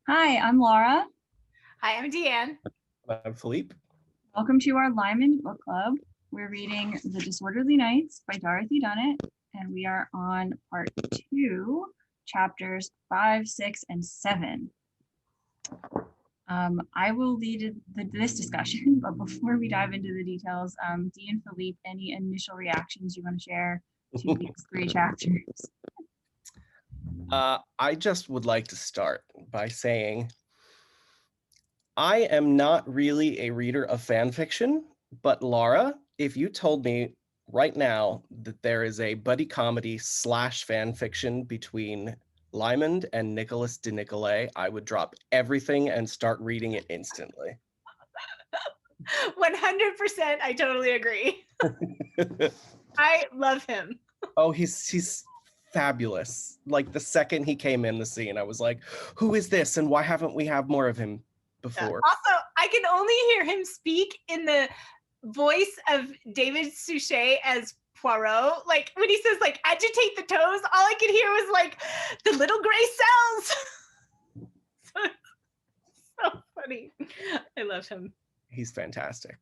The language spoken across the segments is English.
Hi, I'm Laura. Hi, I'm Deanne. I'm Philippe. Welcome to our Lymond Book Club. We're reading The Disorderly Nights by Dorothy Dunnett, and we are on part 2, chapters 5, 6, and 7. I will lead this discussion, but before we dive into the details, Dee and Philippe, any initial reactions you want to share to these 3 chapters? I just would like to start by saying I am not really a reader of fan fiction, but Laura, if you told me right now that there is a buddy comedy / fan fiction between Lymond and Nicholas de Nicolay, I would drop everything and start reading it instantly. 100%, I totally agree. I love him. Oh, he's fabulous. Like the second he came in the scene, I was like, who is this and why haven't we had more of him before? Yeah. Also, I can only hear him speak in the voice of David Suchet as Poirot. Like when he says like agitate the toes, all I could hear was like the little gray cells. so funny. I love him. He's fantastic.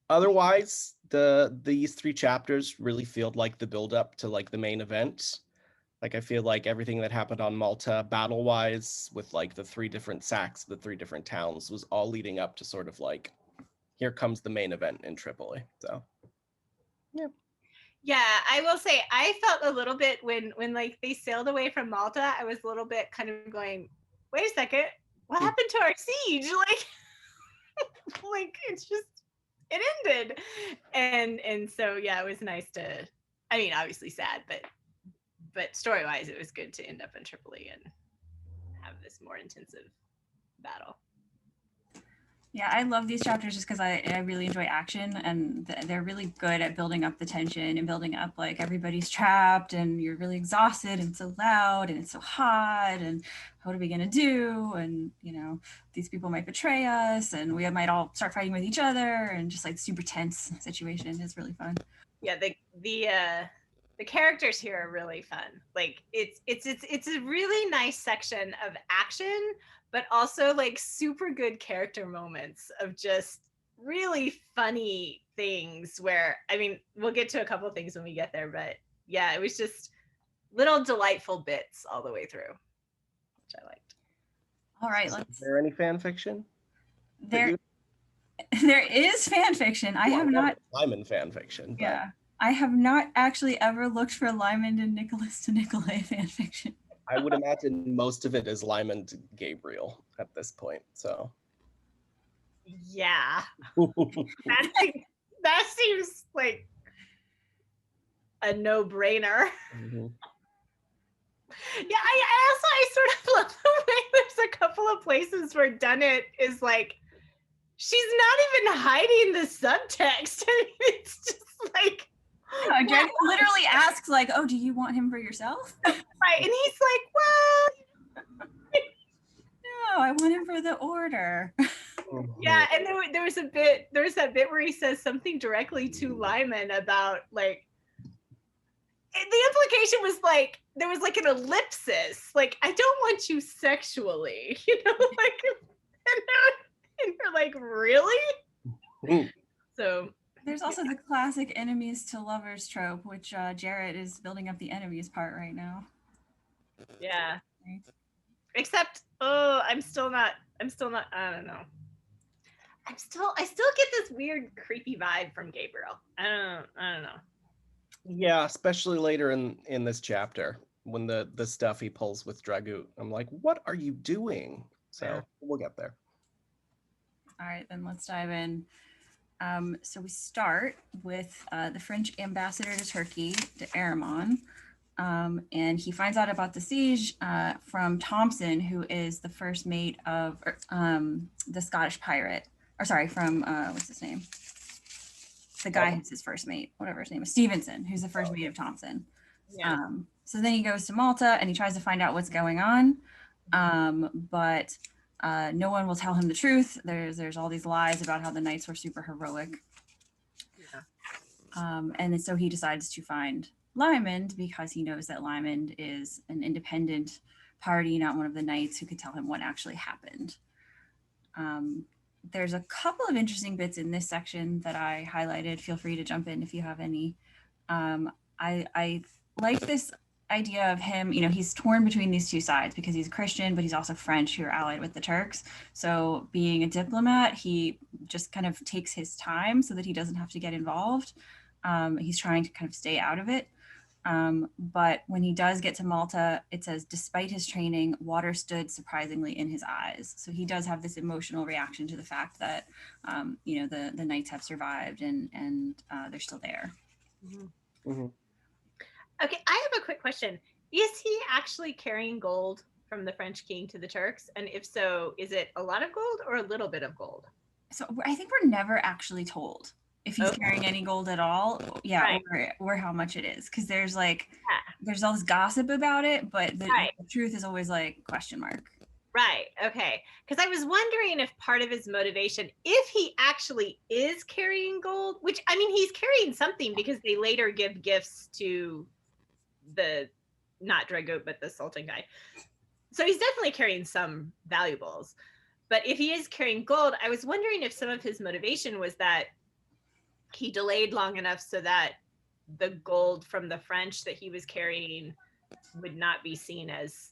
Otherwise, these 3 chapters really feel like the build up to like the main event. Like I feel like everything that happened on Malta battle wise with like the 3 different sacks, the 3 different towns was all leading up to sort of like, here comes the main event in Tripoli. So yeah, I will say I felt a little bit when like they sailed away from Malta, I was a little bit kind of going, wait a second, what happened to our siege? Like it's just it ended. And so yeah, it was nice to, I mean, obviously sad, but story-wise it was good to end up in Tripoli and have this more intensive battle. Yeah, I love these chapters just because I really enjoy action, and they're really good at building up the tension and building up like everybody's trapped and you're really exhausted and it's so loud and it's so hot and what are we gonna do? And you know, these people might betray us and we might all start fighting with each other, and just like super tense situation is really fun. Yeah, the characters here are really fun. Like it's a really nice section of action, but also like super good character moments of just really funny things where, I mean, we'll get to a couple things when we get there, but yeah, it was just little delightful bits all the way through, which I liked. All right, is there any fan fiction? There is fan fiction. I have not Lymond fan fiction. But... yeah. I have not actually ever looked for Lymond and Nicholas de Nicolay fan fiction. I would imagine most of it is Lymond Gabriel at this point. So yeah, that seems like a no-brainer. Mm-hmm. Yeah, I sort of love the way there's a couple of places where Dunnett is like, she's not even hiding the subtext. I mean, it's just like, yeah, Jack literally asks like, "Oh, do you want him for yourself?" Right, and he's like, "Well, no, I want him for the order." Yeah, and there was that bit where he says something directly to Lymond about like, the implication was like there was like an ellipsis, like I don't want you sexually, you know, like, and you're like, really? So there's also the classic enemies to lovers trope, which Jarrett is building up the enemies part right now. Yeah. Except, I'm still not, I don't know. I still get this weird creepy vibe from Gabriel. I don't know. Yeah, especially later in this chapter when the stuff he pulls with Dragut. I'm like, what are you doing? So yeah. We'll get there. All right, then let's dive in. So we start with the French ambassador to Turkey, de Aramon, and he finds out about the siege from Thompson, who is the first mate of the Scottish pirate. Or sorry, from what's his name? The guy who's his first mate, whatever his name is, Stevenson, who's the first mate of Thompson. Yeah. So then he goes to Malta and he tries to find out what's going on, but no one will tell him the truth. There's all these lies about how the knights were super heroic. Yeah. And then so he decides to find Lymond because he knows that Lymond is an independent party, not one of the knights who could tell him what actually happened. There's a couple of interesting bits in this section that I highlighted. Feel free to jump in if you have any. I like this idea of him, you know, he's torn between these two sides because he's a Christian, but he's also French, who are allied with the Turks. So being a diplomat, he just kind of takes his time so that he doesn't have to get involved. He's trying to kind of stay out of it. But when he does get to Malta, it says, despite his training, water stood surprisingly in his eyes. So he does have this emotional reaction to the fact that, you know, the knights have survived and they're still there. Mm-hmm. Mm-hmm. Okay, I have a quick question. Is he actually carrying gold from the French king to the Turks? And if so, is it a lot of gold or a little bit of gold? So I think we're never actually told if he's carrying any gold at all. Yeah, right. or how much it is. Because there's like, there's all this gossip about it, but the truth is always like question mark. Right. Okay. Because I was wondering if part of his motivation, if he actually is carrying gold, which I mean, he's carrying something because they later give gifts to the, not Dragut, but the Sultan guy. So he's definitely carrying some valuables. But if he is carrying gold, I was wondering if some of his motivation was that he delayed long enough so that the gold from the French that he was carrying would not be seen as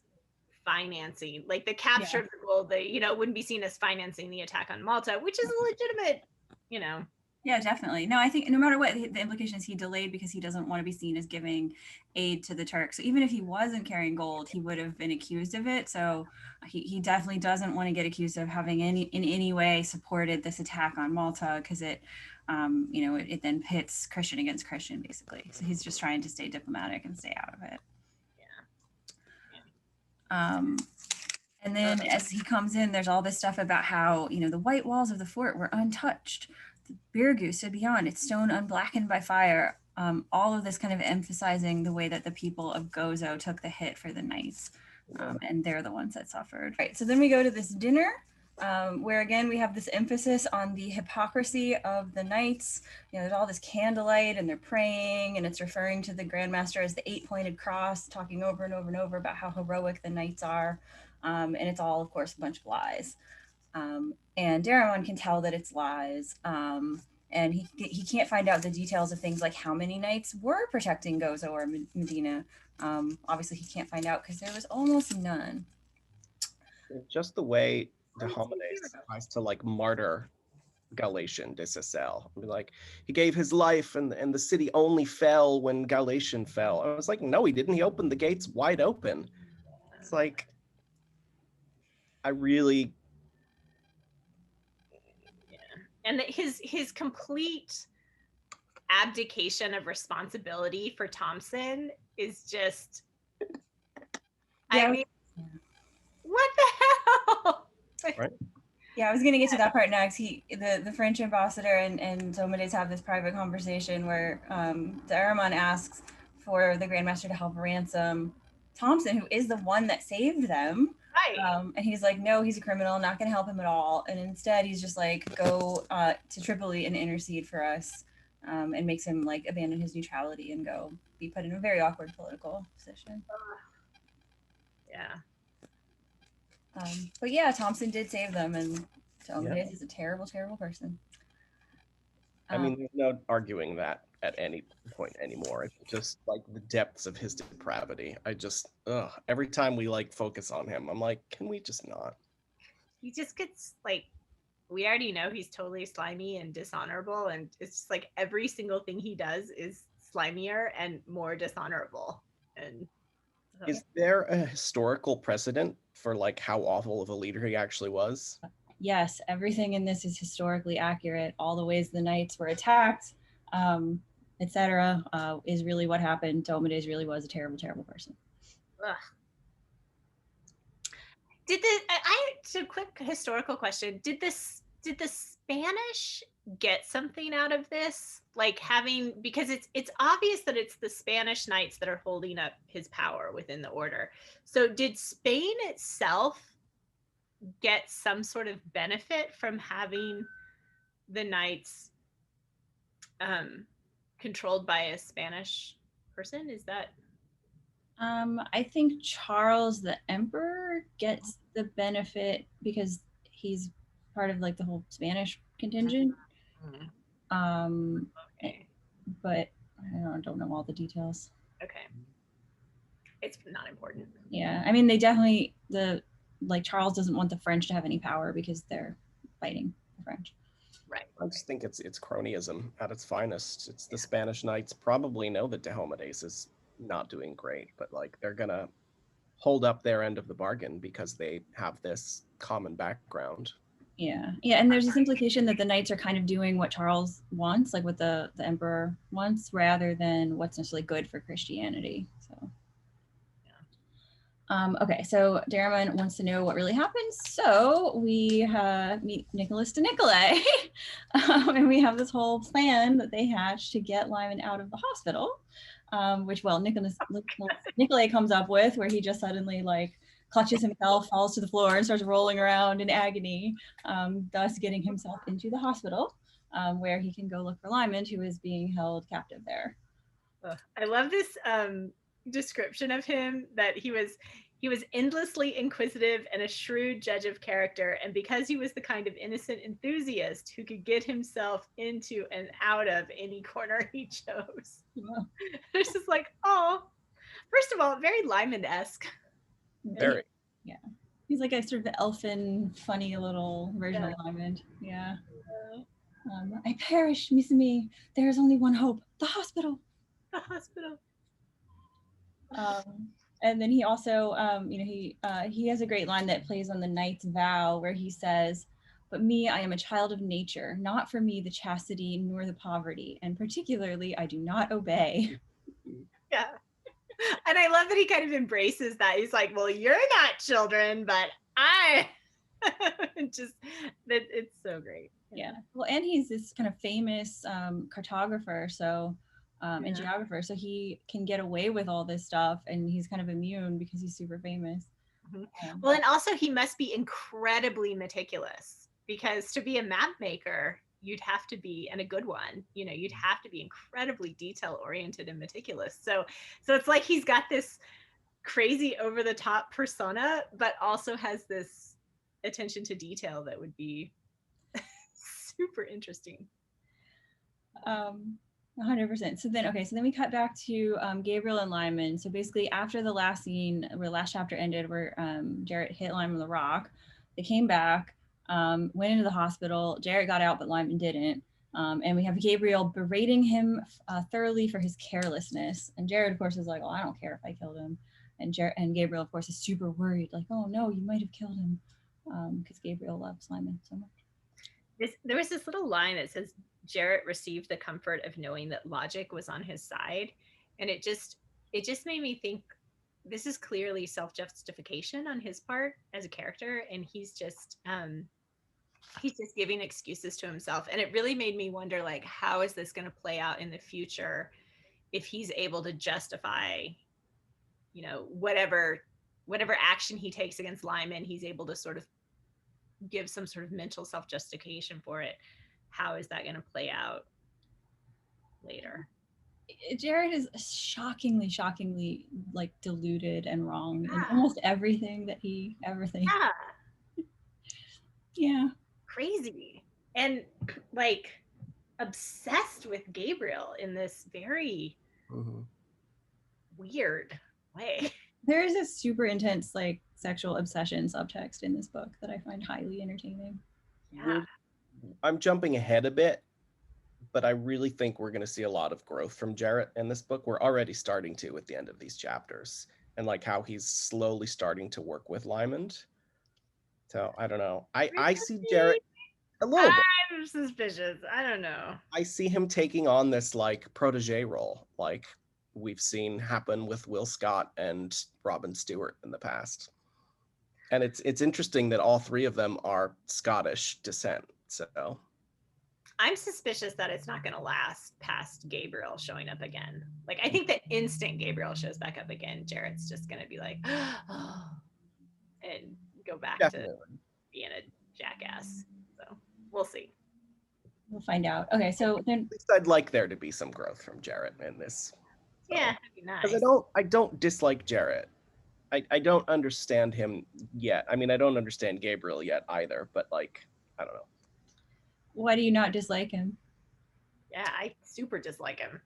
financing, like the capture of the gold, you know, wouldn't be seen as financing the attack on Malta, which is a legitimate, you know. Yeah, definitely. No, I think no matter what, the implication is he delayed because he doesn't want to be seen as giving aid to the Turks. So even if he wasn't carrying gold, he would have been accused of it. So he definitely doesn't want to get accused of having in any way supported this attack on Malta, because it, you know, it then pits Christian against Christian, basically. So he's just trying to stay diplomatic and stay out of it. And then as he comes in, there's all this stuff about how, you know, the white walls of the fort were untouched. The birgu stood beyond, its stone unblackened by fire. All of this kind of emphasizing the way that the people of Gozo took the hit for the knights. And they're the ones that suffered. Right, so then we go to this dinner, where again, we have this emphasis on the hypocrisy of the knights. You know, there's all this candlelight and they're praying, and it's referring to the Grandmaster as the 8-pointed cross, talking over and over and over about how heroic the knights are. And it's all, of course, a bunch of lies. And Daramon can tell that it's lies. And he can't find out the details of things like how many knights were protecting Gozo or Medina. Obviously, he can't find out because there was almost none. Just the way the Homines tries to like martyr Galatian de Sicel. Like, he gave his life and the city only fell when Galatian fell. I was like, no, he didn't. He opened the gates wide open. It's like, I really... Yeah. And his complete abdication of responsibility for Thompson is just, I mean, what the hell? Right. Yeah, I was gonna get to that part next. The French ambassador and Domades have this private conversation where Daramon asks for the Grandmaster to help ransom Thompson, who is the one that saved them. Right. And he's like, no, he's a criminal, not gonna help him at all. And instead he's just like, go to Tripoli and intercede for us, and makes him like abandon his neutrality and go be put in a very awkward political position. Yeah. But yeah, Thompson did save them, and Domades is a terrible, terrible person. I mean, there's no arguing that at any point anymore. It's just like the depths of his depravity. I just, every time we like focus on him, I'm like, can we just not? He just gets like, we already know he's totally slimy and dishonorable, and it's just like every single thing he does is slimier and more dishonorable. And is there a historical precedent for like how awful of a leader he actually was? Yes, everything in this is historically accurate. All the ways the knights were attacked, etc., is really what happened. Domades really was a terrible, terrible person. Ugh. A quick historical question. Did the Spanish get something out of this? Like because it's obvious that it's the Spanish knights that are holding up his power within the order. So did Spain itself get some sort of benefit from having the knights controlled by a Spanish person? Is that... I think Charles the Emperor gets the benefit because he's part of like the whole Spanish contingent. Mhm. Um, Okay. but I don't know all the details. Okay. It's not important. Yeah, I mean, they definitely Charles doesn't want the French to have any power because they're fighting the French. Right. I just think it's cronyism at its finest. It's the Spanish knights probably know that Diomedes is not doing great, but like they're gonna hold up their end of the bargain because they have this common background. Yeah, and there's this implication that the knights are kind of doing what Charles wants, like what the emperor wants, rather than what's necessarily good for Christianity. So, okay, so Daramon wants to know what really happens. So we meet Nicholas to Nicolay, and we have this whole plan that they hatch to get Lymond out of the hospital, which, well, Nicolay comes up with, where he just suddenly like clutches himself, falls to the floor, and starts rolling around in agony, thus getting himself into the hospital, where he can go look for Lymond, who is being held captive there. I love this description of him, that he was endlessly inquisitive and a shrewd judge of character, and because he was the kind of innocent enthusiast who could get himself into and out of any corner he chose. Yeah. It's just like, oh, first of all, very Lymond-esque. Very. Yeah. He's like a sort of elfin, funny little version of Lymond. Yeah. I perish, miss me. There is only one hope: the hospital. The hospital. And then he also, he has a great line that plays on the knight's vow, where he says, "But me, I am a child of nature. Not for me the chastity nor the poverty, and particularly I do not obey." Yeah. And I love that he kind of embraces that. He's like, well, you're not children, but I just, that it's so great. Yeah. Well, and he's this kind of famous cartographer, so and geographer, so he can get away with all this stuff, and he's kind of immune because he's super famous. Mm-hmm. Well, and also he must be incredibly meticulous, because to be a map maker, you'd have to be, and a good one, you'd have to be incredibly detail oriented and meticulous. So it's like he's got this crazy over the top persona, but also has this attention to detail that would be super interesting. 100%. So then we cut back to Gabriel and Lymond. So basically, after the last scene, where the last chapter ended, where Jarrett hit Lymond with a rock, they came back, went into the hospital. Jarrett got out, but Lymond didn't. And we have Gabriel berating him thoroughly for his carelessness. And Jarrett, of course, is like, "Well, I don't care if I killed him." And Gabriel, of course, is super worried, like, "Oh no, you might have killed him," because Gabriel loves Lymond so much. There was this little line that says, Jarrett received the comfort of knowing that logic was on his side. And it just made me think, this is clearly self-justification on his part as a character. And he's just giving excuses to himself. And it really made me wonder, like, how is this going to play out in the future if he's able to justify, whatever action he takes against Lymond, he's able to sort of give some sort of mental self-justification for it. How is that going to play out later? Jared is shockingly like deluded and wrong in almost everything that he ever thinks. Yeah. Crazy. And like obsessed with Gabriel in this very weird way. There is a super intense like sexual obsession subtext in this book that I find highly entertaining. Yeah. I'm jumping ahead a bit, but I really think we're going to see a lot of growth from Jarrett in this book. We're already starting to at the end of these chapters, and like how he's slowly starting to work with Lymond. So I don't know. I see Jarrett a little bit. I'm suspicious. I don't know. I see him taking on this like protege role, like we've seen happen with Will Scott and Robin Stewart in the past. And it's interesting that all three of them are Scottish descent. So I'm suspicious that it's not going to last past Gabriel showing up again. Like, I think the instant Gabriel shows back up again, Jarrett's just going to be like, oh, and go back to being a jackass. So we'll see. We'll find out. Okay, so then at least I'd like there to be some growth from Jarrett in this Yeah, that'd be Because nice. I don't dislike Jarrett. I don't understand him yet. I mean, I don't understand Gabriel yet either, but like, I don't know. Why do you not dislike him? Yeah, I super dislike him.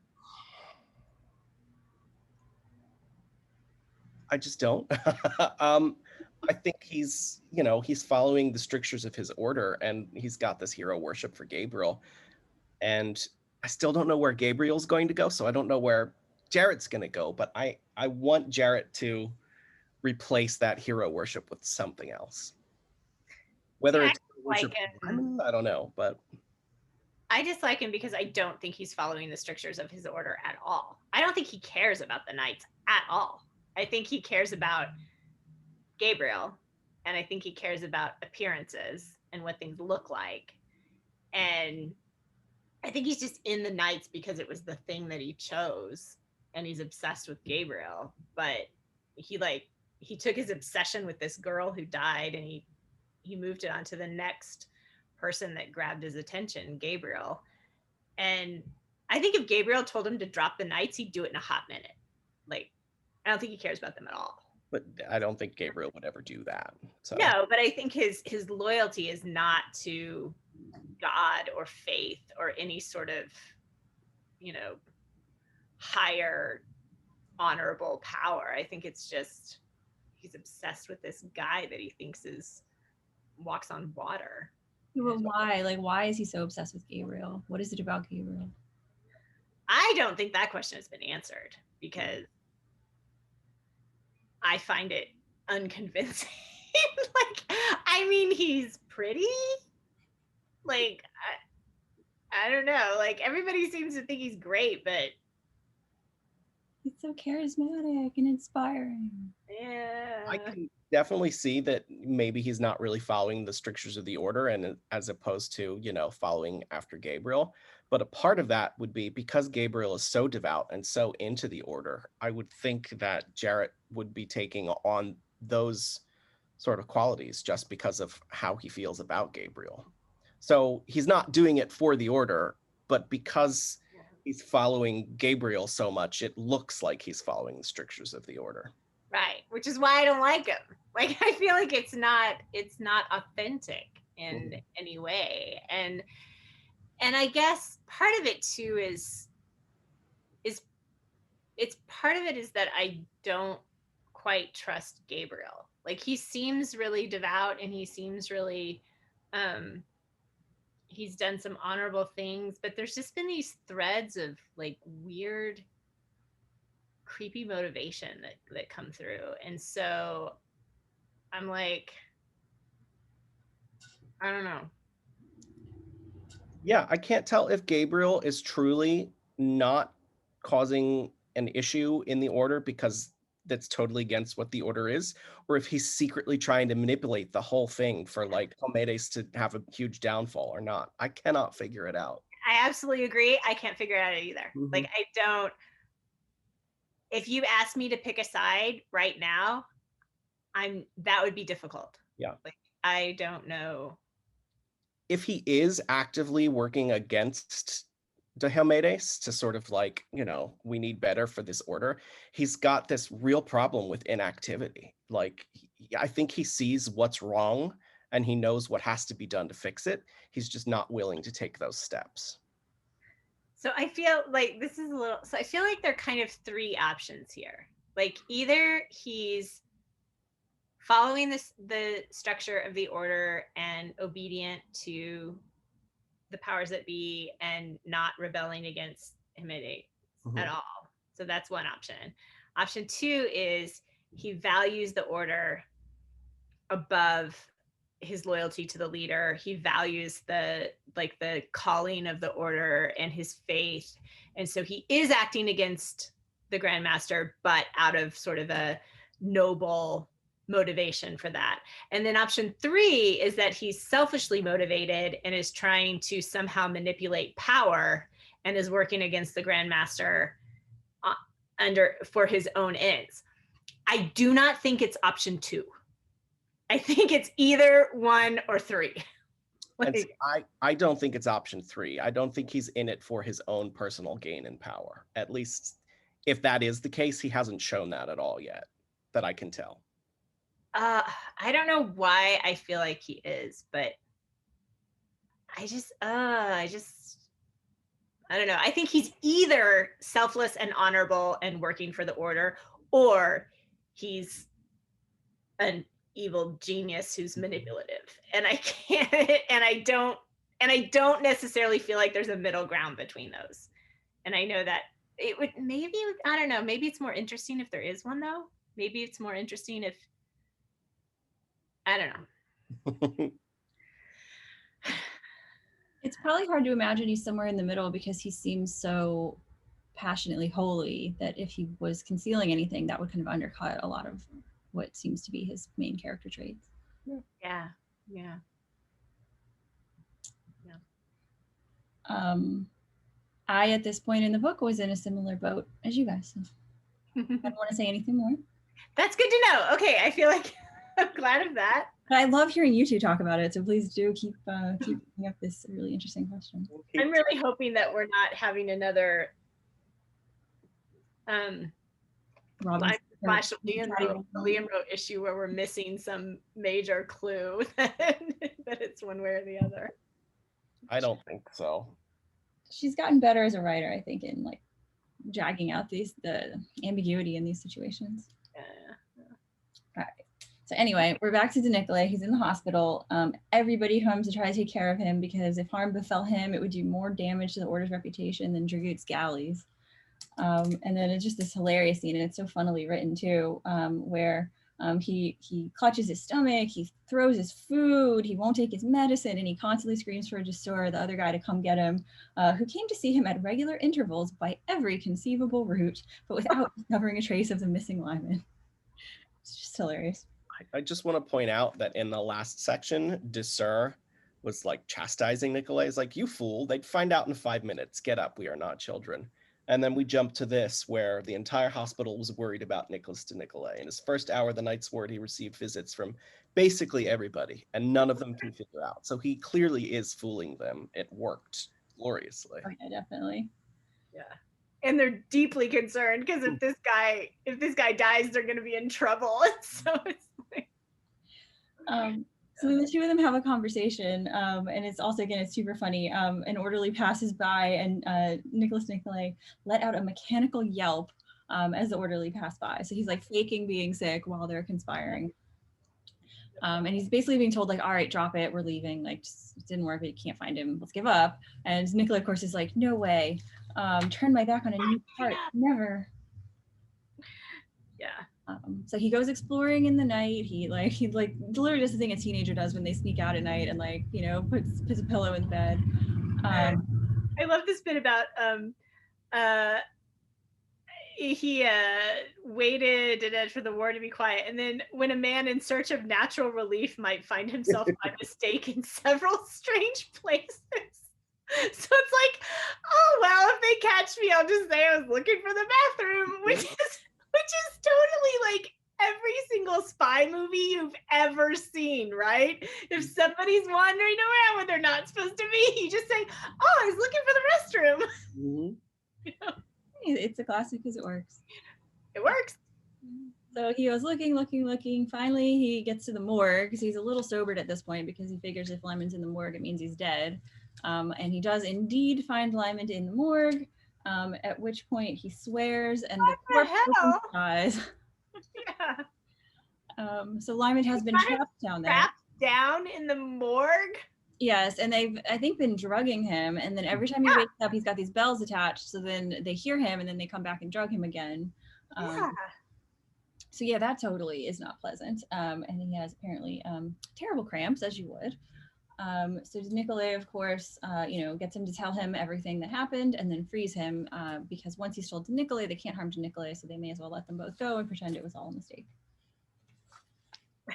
I just don't. I think he's, you know, he's following the strictures of his order, and he's got this hero worship for Gabriel. And I still don't know where Gabriel's going to go, so I don't know where Jarrett's going to go, but I want Jarrett to replace that hero worship with something else. Whether See, I it's worship like of him. Lymond, I don't know, but I dislike him because I don't think he's following the strictures of his order at all. I don't think he cares about the knights at all. I think he cares about Gabriel, and I think he cares about appearances and what things look like. And I think he's just in the knights because it was the thing that he chose, and he's obsessed with Gabriel. But he took his obsession with this girl who died, and he moved it onto the next person that grabbed his attention, Gabriel. And I think if Gabriel told him to drop the knights, he'd do it in a hot minute. Like, I don't think he cares about them at all. but I don't think Gabriel would ever do that. So No, but I think his loyalty is not to God or faith or any sort of, you know, higher honorable power. I think it's just he's obsessed with this guy that he thinks is walks on water. But why? Like, why is he so obsessed with Gabriel? What is it about Gabriel? I don't think that question has been answered because I find it unconvincing. Like, I mean, he's pretty. Like, I don't know. Like, everybody seems to think he's great, but He's so charismatic and inspiring. yeah. I can definitely see that maybe he's not really following the strictures of the order, and as opposed to, you know, following after Gabriel. But a part of that would be because Gabriel is so devout and so into the order, I would think that Jarrett would be taking on those sort of qualities just because of how he feels about Gabriel. So he's not doing it for the order, but because he's following Gabriel so much, it looks like he's following the strictures of the order. Right, which is why I don't like him. Like, I feel like it's not authentic in any way. And I guess part of it too is it's part of it is that I don't quite trust Gabriel. Like, he seems really devout, and he seems really he's done some honorable things, but there's just been these threads of like weird creepy motivation that come through. And so I'm like, I don't know. Yeah, I can't tell if Gabriel is truly not causing an issue in the order because that's totally against what the order is, or if he's secretly trying to manipulate the whole thing for like Helmedes to have a huge downfall or not. I cannot figure it out. I absolutely agree. I can't figure it out either. Mhm. Like, I don't. If you ask me to pick a side right now, that would be difficult. Yeah. Like, I don't know. If he is actively working against Diomedes to sort of like, you know, we need better for this order, he's got this real problem with inactivity. Like, I think he sees what's wrong and he knows what has to be done to fix it. He's just not willing to take those steps. So I feel like this is a little. So I feel like there are kind of three options here. Like, either he's following the structure of the order and obedient to the powers that be and not rebelling against him at all. So that's one option. Option two is he values the order above his loyalty to the leader. He values the calling of the order and his faith. And so he is acting against the Grandmaster, but out of sort of a noble motivation for that. And then option three is that he's selfishly motivated and is trying to somehow manipulate power and is working against the Grandmaster for his own ends. I do not think it's option two. I think it's either one or three. And see, I don't think it's option three. I don't think he's in it for his own personal gain and power. At least if that is the case, he hasn't shown that at all yet, that I can tell. I don't know why I feel like he is, but I don't know. I think he's either selfless and honorable and working for the order, or he's an evil genius who's manipulative. And I can't, and I don't necessarily feel like there's a middle ground between those. And I know that it would maybe, I don't know, maybe it's more interesting if there is one though. Maybe it's more interesting if, I don't know. It's probably hard to imagine he's somewhere in the middle because he seems so passionately holy that if he was concealing anything, that would kind of undercut a lot of what seems to be his main character traits. Yeah. I, at this point in the book, was in a similar boat as you guys. So I don't want to say anything more. That's good to know. Okay, I feel like I'm glad of that. But I love hearing you two talk about it, so please do keep bringing up this really interesting question. I'm really hoping that we're not having another Liam wrote issue where we're missing some major clue that it's one way or the other. I don't think so. She's gotten better as a writer, I think, in like dragging out the ambiguity in these situations. Yeah. All right. So anyway, we're back to Nicolay. He's in the hospital. Everybody comes to try to take care of him because if harm befell him, it would do more damage to the order's reputation than Dragout's galleys. And then it's just this hilarious scene, and it's so funnily written too, where he clutches his stomach, he throws his food, he won't take his medicine, and he constantly screams for Desor, the other guy, to come get him, who came to see him at regular intervals by every conceivable route, but without discovering a trace of the missing Lymond. It's just hilarious. I just want to point out that in the last section, Desor was like chastising Nicolay. He's like, you fool, they'd find out in 5 minutes. Get up, we are not children. And then we jump to this, where the entire hospital was worried about Nicholas de Nicolay. In his first hour, the Knight's Ward, he received visits from basically everybody, and none of them can figure out. So he clearly is fooling them. It worked gloriously. Oh, yeah, definitely. Yeah. And they're deeply concerned because if this guy dies, they're going to be in trouble. So it's like, so then the two of them have a conversation, and it's also, again, it's super funny. An orderly passes by, and Nicholas Nicolay let out a mechanical yelp as the orderly passed by. So he's like faking being sick while they're conspiring. And he's basically being told like, all right, drop it, we're leaving. Like, just, it didn't work, but you can't find him, let's give up. And Nicolay, of course, is like, no way. Turn my back on a new part, never. Yeah. So he goes exploring in the night. He literally does the thing a teenager does when they sneak out at night and like, you know, puts a pillow in bed. I love this bit about he waited for the war to be quiet, and then when a man in search of natural relief might find himself by mistake in several strange places. So it's like, oh well, if they catch me, I'll just say I was looking for the bathroom, which is totally like every single spy movie you've ever seen, right? If somebody's wandering around when they're not supposed to be, you just say, oh, I was looking for the restroom. Mm-hmm. You know? It's a classic because it works. It works. So he goes looking. Finally, he gets to the morgue because he's a little sobered at this point because he figures if Lymond's in the morgue, it means he's dead. And he does indeed find Lymond in the morgue, at which point he swears and the corpse dies. Yeah. So Lymond has been trapped down there. Trapped down in the morgue? Yes, and they've, I think, been drugging him, and then every time he wakes up, he's got these bells attached, so then they hear him, and then they come back and drug him again. So yeah, that totally is not pleasant. And he has apparently terrible cramps, as you would. So Nicolay, of course, gets him to tell him everything that happened and then frees him because once he's told to Nicolay, they can't harm to Nicolay, so they may as well let them both go and pretend it was all a mistake.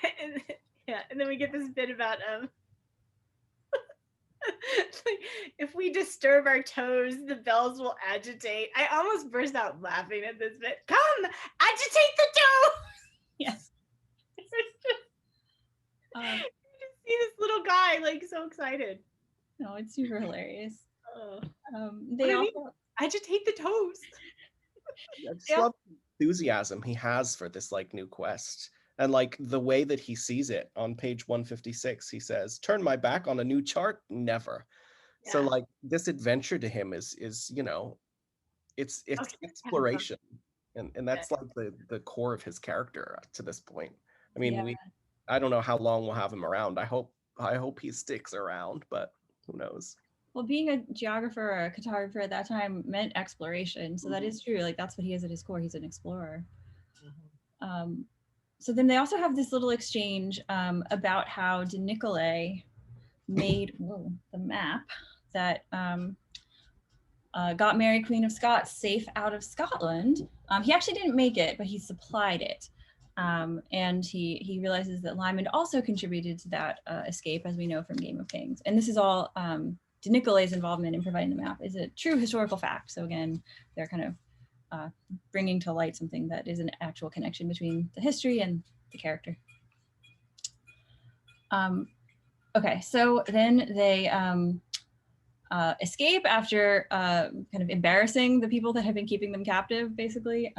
And then we get this bit about if we disturb our toes, the bells will agitate. I almost burst out laughing at this bit. Come, agitate the toe. Yes. You just see this little guy like so excited. No, it's super hilarious. Oh. They also agitate the toes. I just Yeah. love the enthusiasm he has for this like new quest. And like the way that he sees it on page 156, he says, "Turn my back on a new chart? Never." So Yeah. like this adventure to him is, you know, Oh, it's having fun. exploration. And Yeah. that's like the core of his character to this point. I mean, Yeah. I don't know how long we'll have him around. I hope he sticks around, but who knows? Well, being a geographer or a cartographer at that time meant exploration. So that is true. Like that's what he is at his core. He's an explorer. Um, so then they also have this little exchange about how de Nicolay made the map that got Mary Queen of Scots safe out of Scotland. He actually didn't make it, but he supplied it. And he realizes that Lymond also contributed to that escape, as we know from Game of Kings. And this is all de Nicolay's involvement in providing the map is a true historical fact. So again, they're kind of bringing to light something that is an actual connection between the history and the character. Okay, so then they escape after kind of embarrassing the people that have been keeping them captive, basically.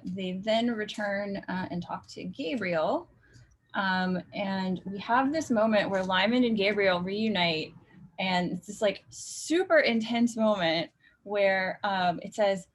They then return and talk to Gabriel. And we have this moment where Lymond and Gabriel reunite. And it's this like super intense moment where it says,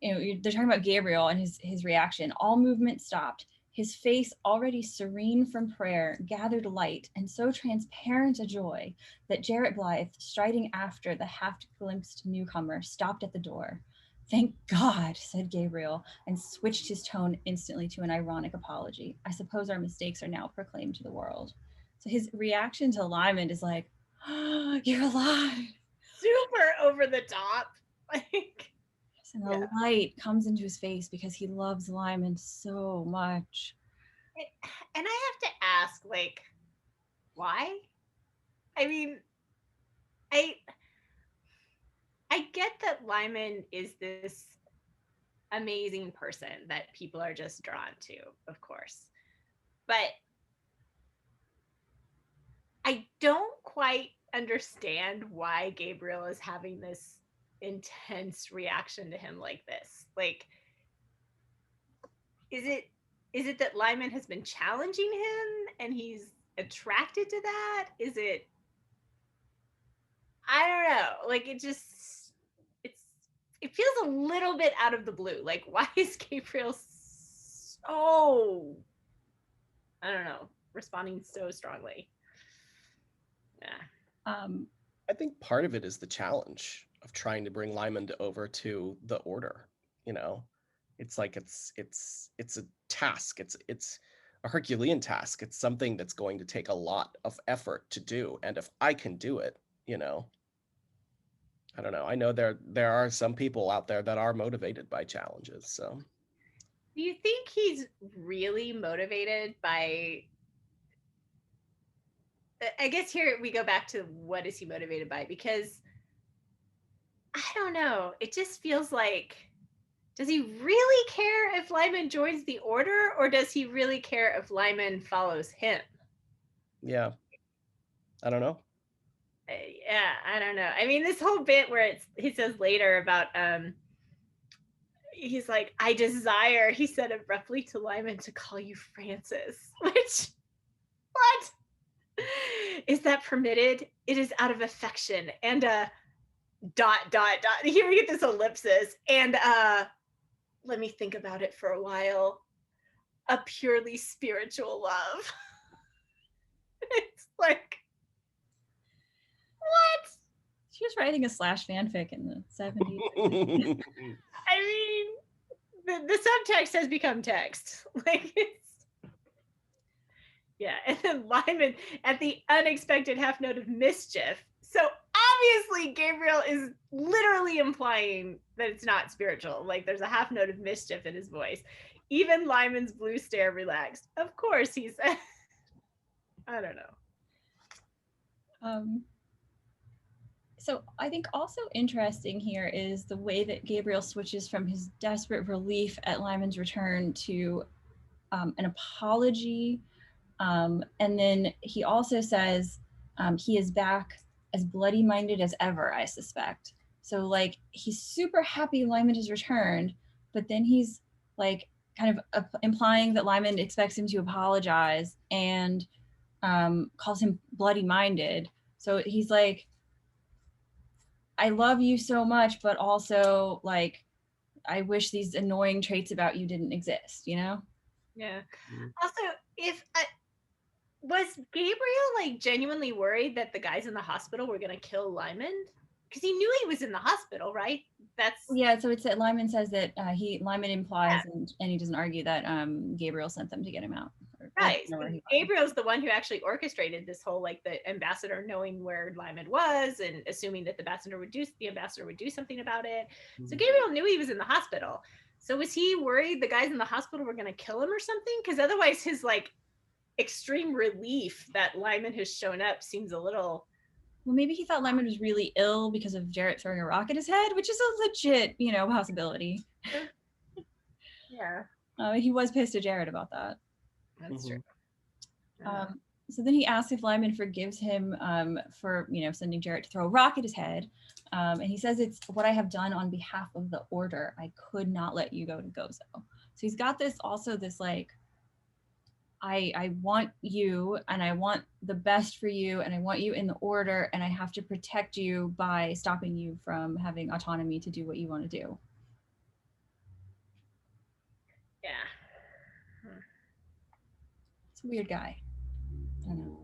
you know, they're talking about Gabriel and his reaction. All movement stopped. His face, already serene from prayer, gathered light, and so transparent a joy that Jarrett Blythe, striding after the half-glimpsed newcomer, stopped at the door. "Thank God," said Gabriel, and switched his tone instantly to an ironic apology. "I suppose our mistakes are now proclaimed to the world." So his reaction to Lymond is like, "Oh, you're alive." Super over the top. Like, And the light comes into his face because he loves Lymond so much. and I have to ask, like, why? I mean, I get that Lyman is this amazing person that people are just drawn to, of course. But I don't quite understand why Gabriel is having this intense reaction to him like this. Like, is it that Lyman has been challenging him and he's attracted to that? Is it, I don't know. Like, it feels a little bit out of the blue. Like, why is Gabriel so, I don't know, responding so strongly? Yeah. I think part of it is the challenge of trying to bring Lymond over to the order. You know, it's like it's a task. It's a Herculean task. It's something that's going to take a lot of effort to do. And if I can do it, you know, I don't know. I know there are some people out there that are motivated by challenges. So Do you think he's really motivated by, I guess here we go back to what is he motivated by? Because I don't know. It just feels like, does he really care if Lyman joins the order, or does he really care if Lyman follows him? yeah, I don't know. Yeah, I don't know. I mean, this whole bit where he says later about he's like, "I desire," he said abruptly to Lyman, "to call you Francis." Which, what? Is that permitted? It is out of affection and dot dot dot. Here we get this ellipsis and let me think about it for a while. A purely spiritual love. It's like, what? She was writing a slash fanfic in the 70s. I mean, the subtext has become text. Like, it's, yeah. And then Lyman at the unexpected half note of mischief. So obviously, Gabriel is literally implying that it's not spiritual. Like, there's a half note of mischief in his voice. Even Lyman's blue stare relaxed. Of course, he said. I don't know. So I think also interesting here is the way that Gabriel switches from his desperate relief at Lyman's return to an apology. And then he also says he is back as bloody-minded as ever, I suspect. So like he's super happy Lymond has returned, but then he's like kind of implying that Lymond expects him to apologize and calls him bloody minded. So he's like, I love you so much, but also like I wish these annoying traits about you didn't exist, you know? Yeah. Also, if was Gabriel like genuinely worried that the guys in the hospital were gonna kill Lymond? Because he knew he was in the hospital, right? That's Yeah, so it's that Lymond says that Lymond implies and he doesn't argue that Gabriel sent them to get him out. right. So Gabriel's the one who actually orchestrated this whole like the ambassador knowing where Lymond was and assuming that the ambassador would do something about it. So Gabriel knew he was in the hospital. So was he worried the guys in the hospital were gonna kill him or something? Because otherwise his like extreme relief that Lymond has shown up seems a little. Well, maybe he thought Lymond was really ill because of Jarrett throwing a rock at his head, which is a legit, possibility. Yeah. He was pissed at Jarrett about that. That's true. So then he asks if Lymond forgives him for, sending Jarrett to throw a rock at his head. And he says, it's what I have done on behalf of the order. I could not let you go to Gozo. So he's got this like, I want you and I want the best for you and I want you in the order and I have to protect you by stopping you from having autonomy to do what you want to do. Yeah. It's a weird guy. I don't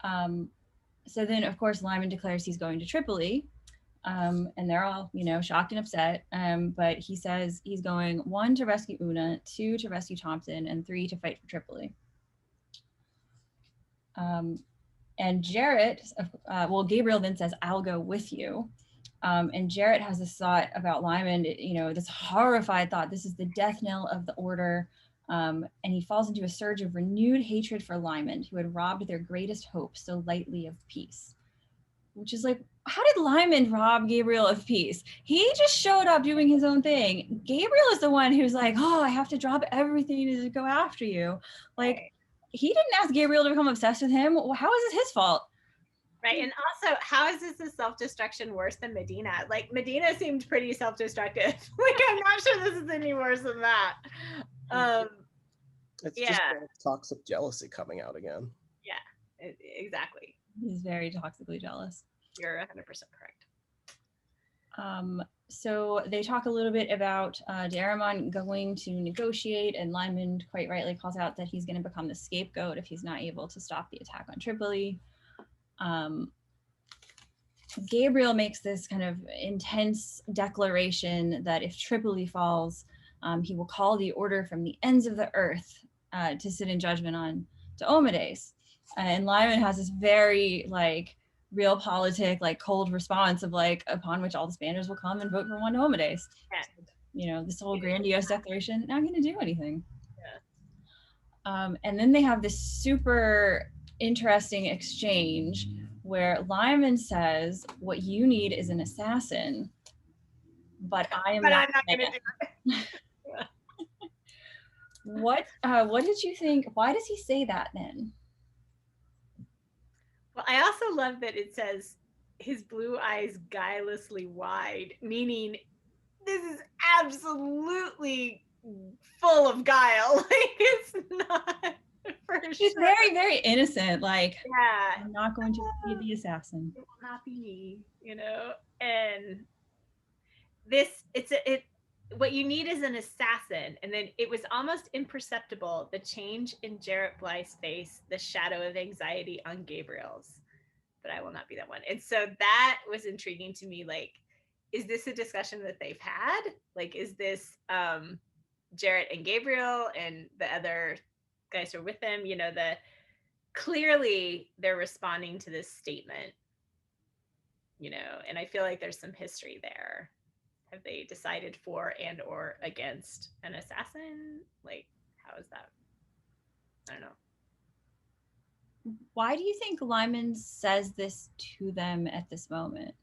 know. So then, of course, Lymond declares he's going to Tripoli. And they're all, shocked and upset. But he says he's going 1 to rescue Una, 2 to rescue Thompson, and 3 to fight for Tripoli. And Jarrett, Gabriel then says, I'll go with you. And Jarrett has this thought about Lymond, this horrified thought, this is the death knell of the order. And he falls into a surge of renewed hatred for Lymond, who had robbed their greatest hope so lightly of peace. Which is like, how did Lymond rob Gabriel of peace? He just showed up doing his own thing. Gabriel is the one who's like, oh, I have to drop everything to go after you. Like, he didn't ask Gabriel to become obsessed with him. How is this his fault? Right. And also, how is this a self-destruction worse than Medina? Like, Medina seemed pretty self-destructive. Like, I'm not sure this is any worse than that. It's just toxic jealousy coming out again. Yeah, exactly. He's very toxically jealous. You're 100% correct. So they talk a little bit about D'Aramon going to negotiate, and Lymond quite rightly calls out that he's going to become the scapegoat if he's not able to stop the attack on Tripoli. Gabriel makes this kind of intense declaration that if Tripoli falls, he will call the order from the ends of the earth to sit in judgment on Diomedes. And Lymond has this very realpolitik, cold response of upon which all the Spaniards will come and vote for one Diomedes. Yeah. This whole grandiose declaration, not going to do anything. Yeah. And then they have this super interesting exchange where Lymond says, what you need is an assassin, but I'm not going to do it. What did you think? Why does he say that then? Well, I also love that it says his blue eyes guilelessly wide, meaning this is absolutely full of guile. It's not for sure. He's very, very innocent. I'm not going to be the assassin. It will not be me, And what you need is an assassin. And then it was almost imperceptible, the change in Jarrett Blythe's face, the shadow of anxiety on Gabriel's. But I will not be that one. And so that was intriguing to me. Is this a discussion that they've had? Is this Jarrett and Gabriel and the other guys who are with them? Clearly they're responding to this statement, and I feel like there's some history there. Have they decided for and or against an assassin? How is that? I don't know. Why do you think Lymond says this to them at this moment?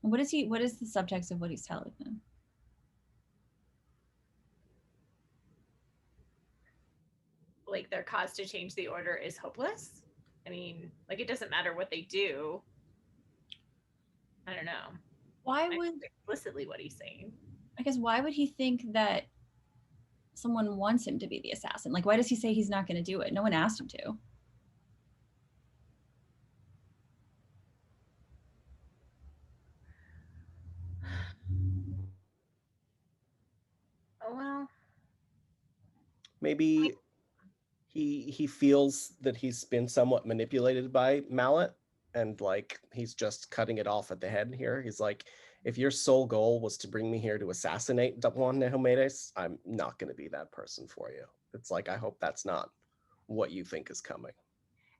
What is the subtext of what he's telling them? Their cause to change the order is hopeless. I mean, it doesn't matter what they do. I don't know. Why I would, explicitly what he's saying. I guess, why would he think that someone wants him to be the assassin? Like, why does he say he's not going to do it? No one asked him to. Oh, well. Maybe he feels that he's been somewhat manipulated by Mallet, and like he's just cutting it off at the head here. He's like, if your sole goal was to bring me here to assassinate Juan Nehomedes, I'm not going to be that person for you. It's like, I hope that's not what you think is coming.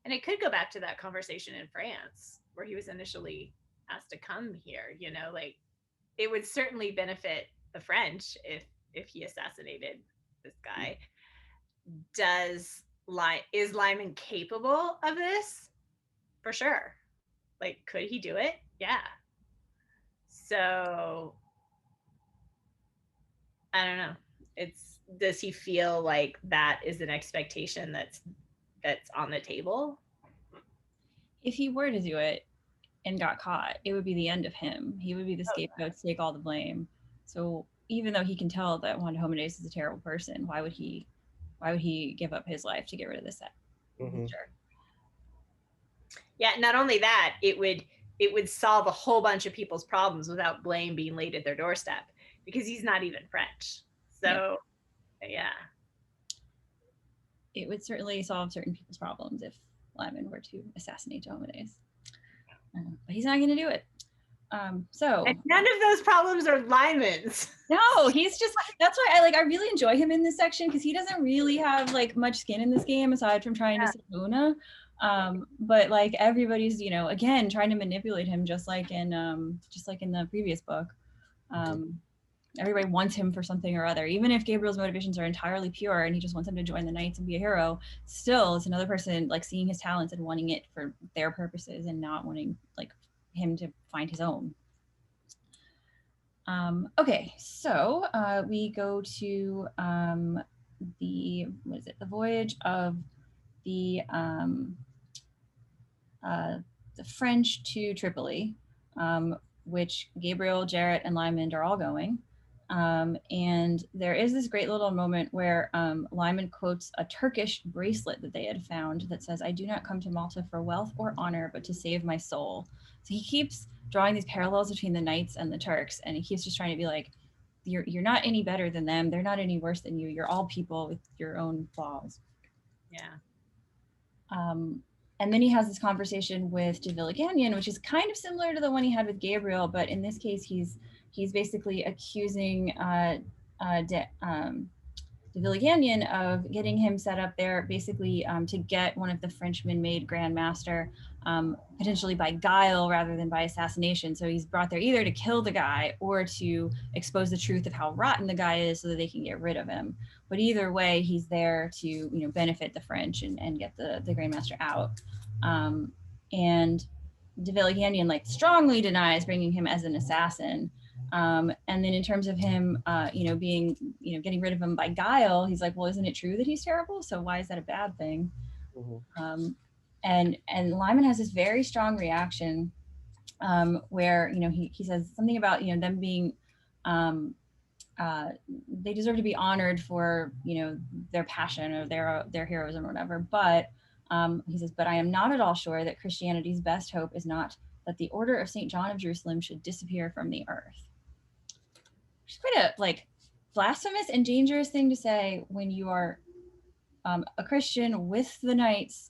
And it could go back to that conversation in France where he was initially asked to come here, you know, like it would certainly benefit the French if he assassinated this guy. Is Lymond capable of this? For sure. Like, could he do it? Yeah. So I don't know. Does he feel like that is an expectation that's on the table? If he were to do it and got caught, it would be the end of him. He would be the scapegoat to take all the blame. So even though he can tell that Juan Homenace is a terrible person, why would he give up his life to get rid of this? Mm-hmm. Sure. Yeah, not only that, it would solve a whole bunch of people's problems without blame being laid at their doorstep because he's not even French. So yeah. It would certainly solve certain people's problems if Lymond were to assassinate Homenace. But he's not going to do it. So and none of those problems are Lymond's. No, he's just, that's why I really enjoy him in this section, because he doesn't really have like much skin in this game aside from trying to save Una. But like everybody's, you know, again trying to manipulate him just like in the previous book. Everybody wants him for something or other, even if Gabriel's motivations are entirely pure and he just wants him to join the Knights and be a hero. Still, it's another person like seeing his talents and wanting it for their purposes and not wanting like him to find his own. Okay, so we go to the voyage of the French to Tripoli, which Gabriel, Jarrett, and Lymond are all going. And there is this great little moment where Lymond quotes a Turkish bracelet that they had found that says, "I do not come to Malta for wealth or honor, but to save my soul." So he keeps drawing these parallels between the Knights and the Turks, and he keeps just trying to be like, you're not any better than them. They're not any worse than you. You're all people with your own flaws. Yeah. And then he has this conversation with de Villiganyan, which is kind of similar to the one he had with Gabriel, but in this case, he's basically accusing de Villiganyan of getting him set up there, basically to get one of the Frenchmen made Grand Master, potentially by guile rather than by assassination. So he's brought there either to kill the guy or to expose the truth of how rotten the guy is so that they can get rid of him. But either way, he's there to, you know, benefit the French and get the Grand Master out. And de Villiganyan like strongly denies bringing him as an assassin. And then in terms of him, being, getting rid of him by guile, he's like, well, isn't it true that he's terrible? So why is that a bad thing? Mm-hmm. And Lymond has this very strong reaction where, he says something about, them being, they deserve to be honored for, their passion or their heroism or whatever. But he says, but I am not at all sure that Christianity's best hope is not that the order of St. John of Jerusalem should disappear from the earth. Which is quite a blasphemous and dangerous thing to say when you are a Christian with the Knights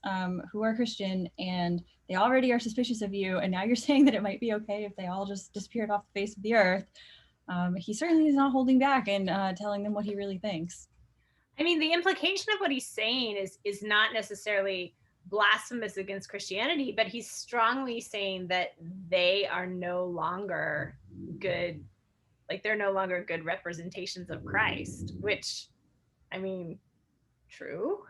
who are Christian, and they already are suspicious of you, and now you're saying that it might be okay if they all just disappeared off the face of the earth. He certainly is not holding back and telling them what he really thinks. I mean, the implication of what he's saying is not necessarily blasphemous against Christianity, but he's strongly saying that they are no longer good, like they're no longer good representations of Christ, which, I mean, true.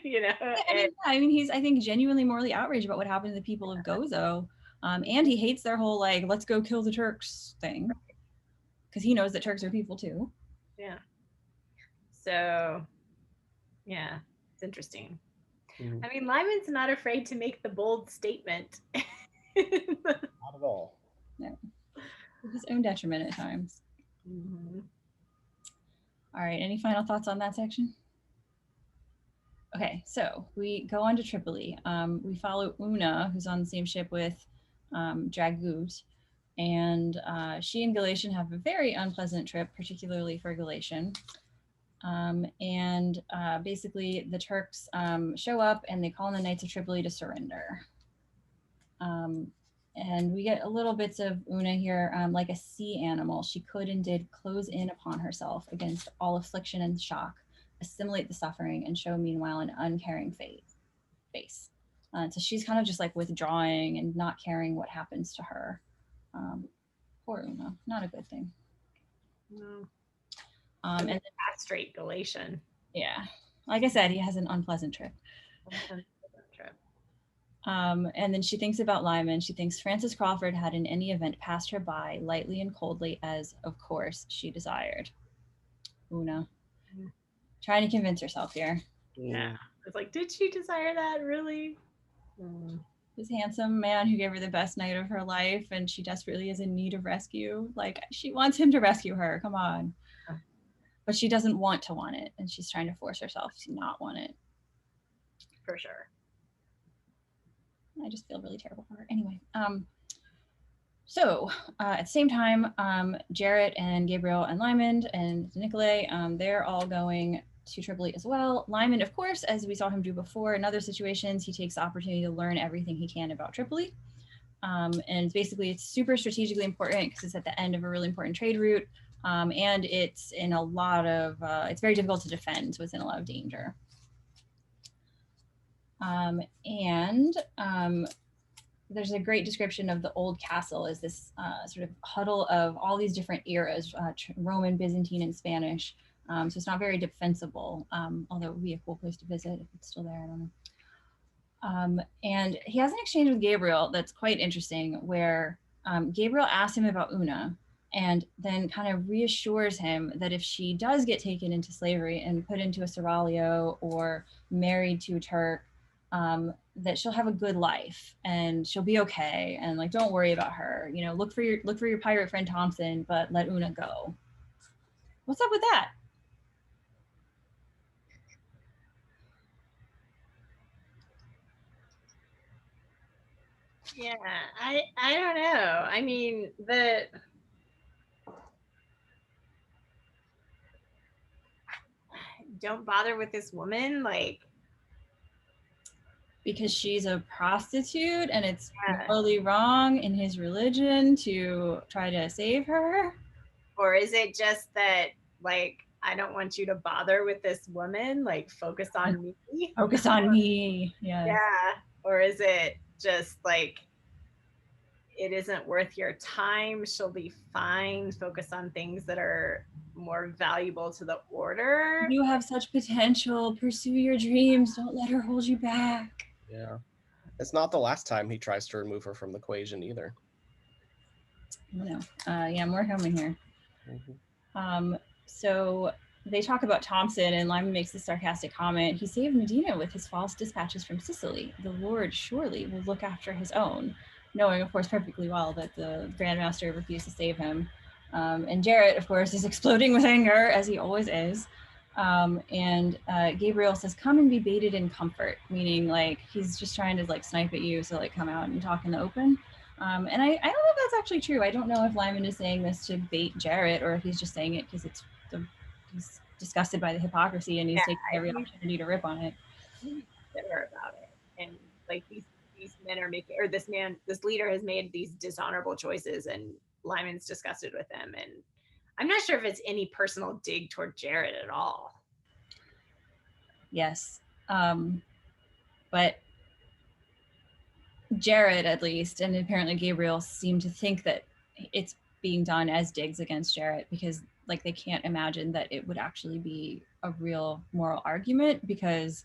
He's, I think, genuinely morally outraged about what happened to the people of Gozo, and he hates their whole let's go kill the Turks thing, because he knows that Turks are people too. Yeah. So, yeah, it's interesting. Mm-hmm. I mean, Lymond's not afraid to make the bold statement. Not at all. No. To his own detriment at times. Mhm. All right, any final thoughts on that section? Okay, so we go on to Tripoli. We follow Una, who's on the same ship with Dragut, and she and Galatian have a very unpleasant trip, particularly for Galatian. Basically, the Turks show up and they call on the Knights of Tripoli to surrender. And we get a little bits of Una here, like a sea animal. She could and did close in upon herself against all affliction and shock, assimilate the suffering, and show meanwhile an uncaring face. So she's kind of just like withdrawing and not caring what happens to her. Poor Una, not a good thing. No. And then, Straight Galatian. yeah, like I said, he has an unpleasant trip. And then she thinks about Lyman. She thinks Frances Crawford had in any event passed her by lightly and coldly as, of course, she desired. Una. Trying to convince herself here. Yeah. It's like, did she desire that, really? This handsome man who gave her the best night of her life, and she desperately is in need of rescue. Like, she wants him to rescue her. Come on. But she doesn't want to want it, and she's trying to force herself to not want it. For sure. I just feel really terrible for her. Anyway, so at the same time, Jarrett and Gabriel and Lymond and Nicolay, they're all going to Tripoli as well. Lymond, of course, as we saw him do before in other situations, he takes the opportunity to learn everything he can about Tripoli. And basically, it's super strategically important because it's at the end of a really important trade route. And it's in a lot of, it's very difficult to defend, so it's in a lot of danger. There's a great description of the old castle as this sort of huddle of all these different eras, Roman, Byzantine, and Spanish. So it's not very defensible, although it would be a cool place to visit if it's still there, I don't know. And he has an exchange with Gabriel that's quite interesting, where Gabriel asks him about Una and then kind of reassures him that if she does get taken into slavery and put into a seraglio or married to a Turk, that she'll have a good life and she'll be okay, and like, don't worry about her, you know, look for your pirate friend Thompson, but let Una go. What's up with that? Yeah, I don't know. I mean, don't bother with this woman, like, because she's a prostitute and it's morally wrong in his religion to try to save her? Or is it just that, like, I don't want you to bother with this woman, like, focus on me? Focus on me. Yeah. Or is it just like, it isn't worth your time, she'll be fine, focus on things that are more valuable to the order? You have such potential, pursue your dreams, don't let her hold you back. Yeah, it's not the last time he tries to remove her from the equation either. No. Yeah, more coming here. So they talk about Thompson, and Lyman makes this sarcastic comment. He saved Medina with his false dispatches from Sicily. The Lord surely will look after his own, knowing, of course, perfectly well that the Grand Master refused to save him. And Jarrett, of course, is exploding with anger, as he always is. Gabriel says, come and be baited in comfort, meaning like he's just trying to like snipe at you, so like come out and talk in the open. And I don't know if that's actually true. I don't know if Lyman is saying this to bait Jarrett or if he's just saying it because he's disgusted by the hypocrisy and he's taking every opportunity to rip on it. He's bitter about it. And like these men are making, or this leader has made these dishonorable choices, and Lyman's disgusted with them. And I'm not sure if it's any personal dig toward Jarrett at all. Yes. But Jarrett, at least, and apparently Gabriel, seem to think that it's being done as digs against Jarrett because like they can't imagine that it would actually be a real moral argument because,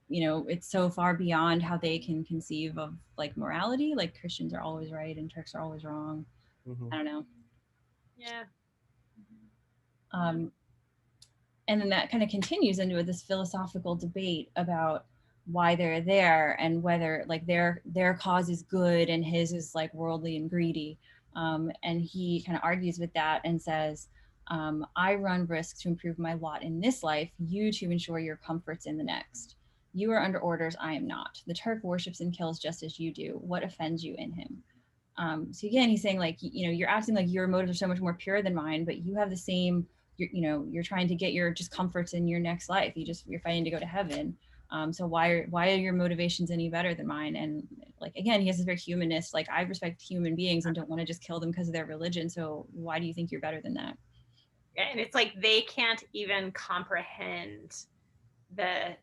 you know, it's so far beyond how they can conceive of like morality. Like Christians are always right and Turks are always wrong. I don't know. Yeah. And then that kind of continues into this philosophical debate about why they're there and whether like their cause is good and his is like worldly and greedy. And he kind of argues with that and says, I run risks to improve my lot in this life, you to ensure your comforts in the next. You are under orders, I am not. The Turk worships and kills just as you do. What offends you in him? So again, he's saying like, you're acting like your motives are so much more pure than mine, but you have the same, you're trying to get your just comforts in your next life. You're fighting to go to heaven. So why are your motivations any better than mine? And like, again, he has this very humanist, like, I respect human beings and don't want to just kill them because of their religion. So why do you think you're better than that? Yeah, and it's like they can't even comprehend the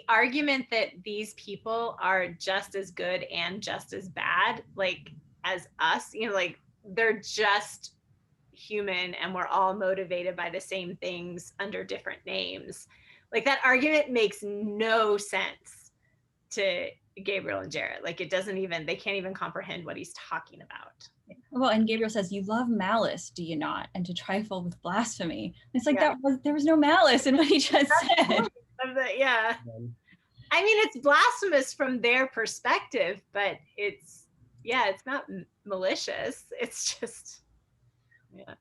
argument that these people are just as good and just as bad, like, as us, like they're just human and we're all motivated by the same things under different names. Like, that argument makes no sense to Gabriel and Jarrett. Like, they can't even comprehend what he's talking about. Well, and Gabriel says, you love malice, do you not? And to trifle with blasphemy. And it's like, there was no malice in what he just said. Yeah. I mean, it's blasphemous from their perspective, but it's not malicious. It's just, yeah.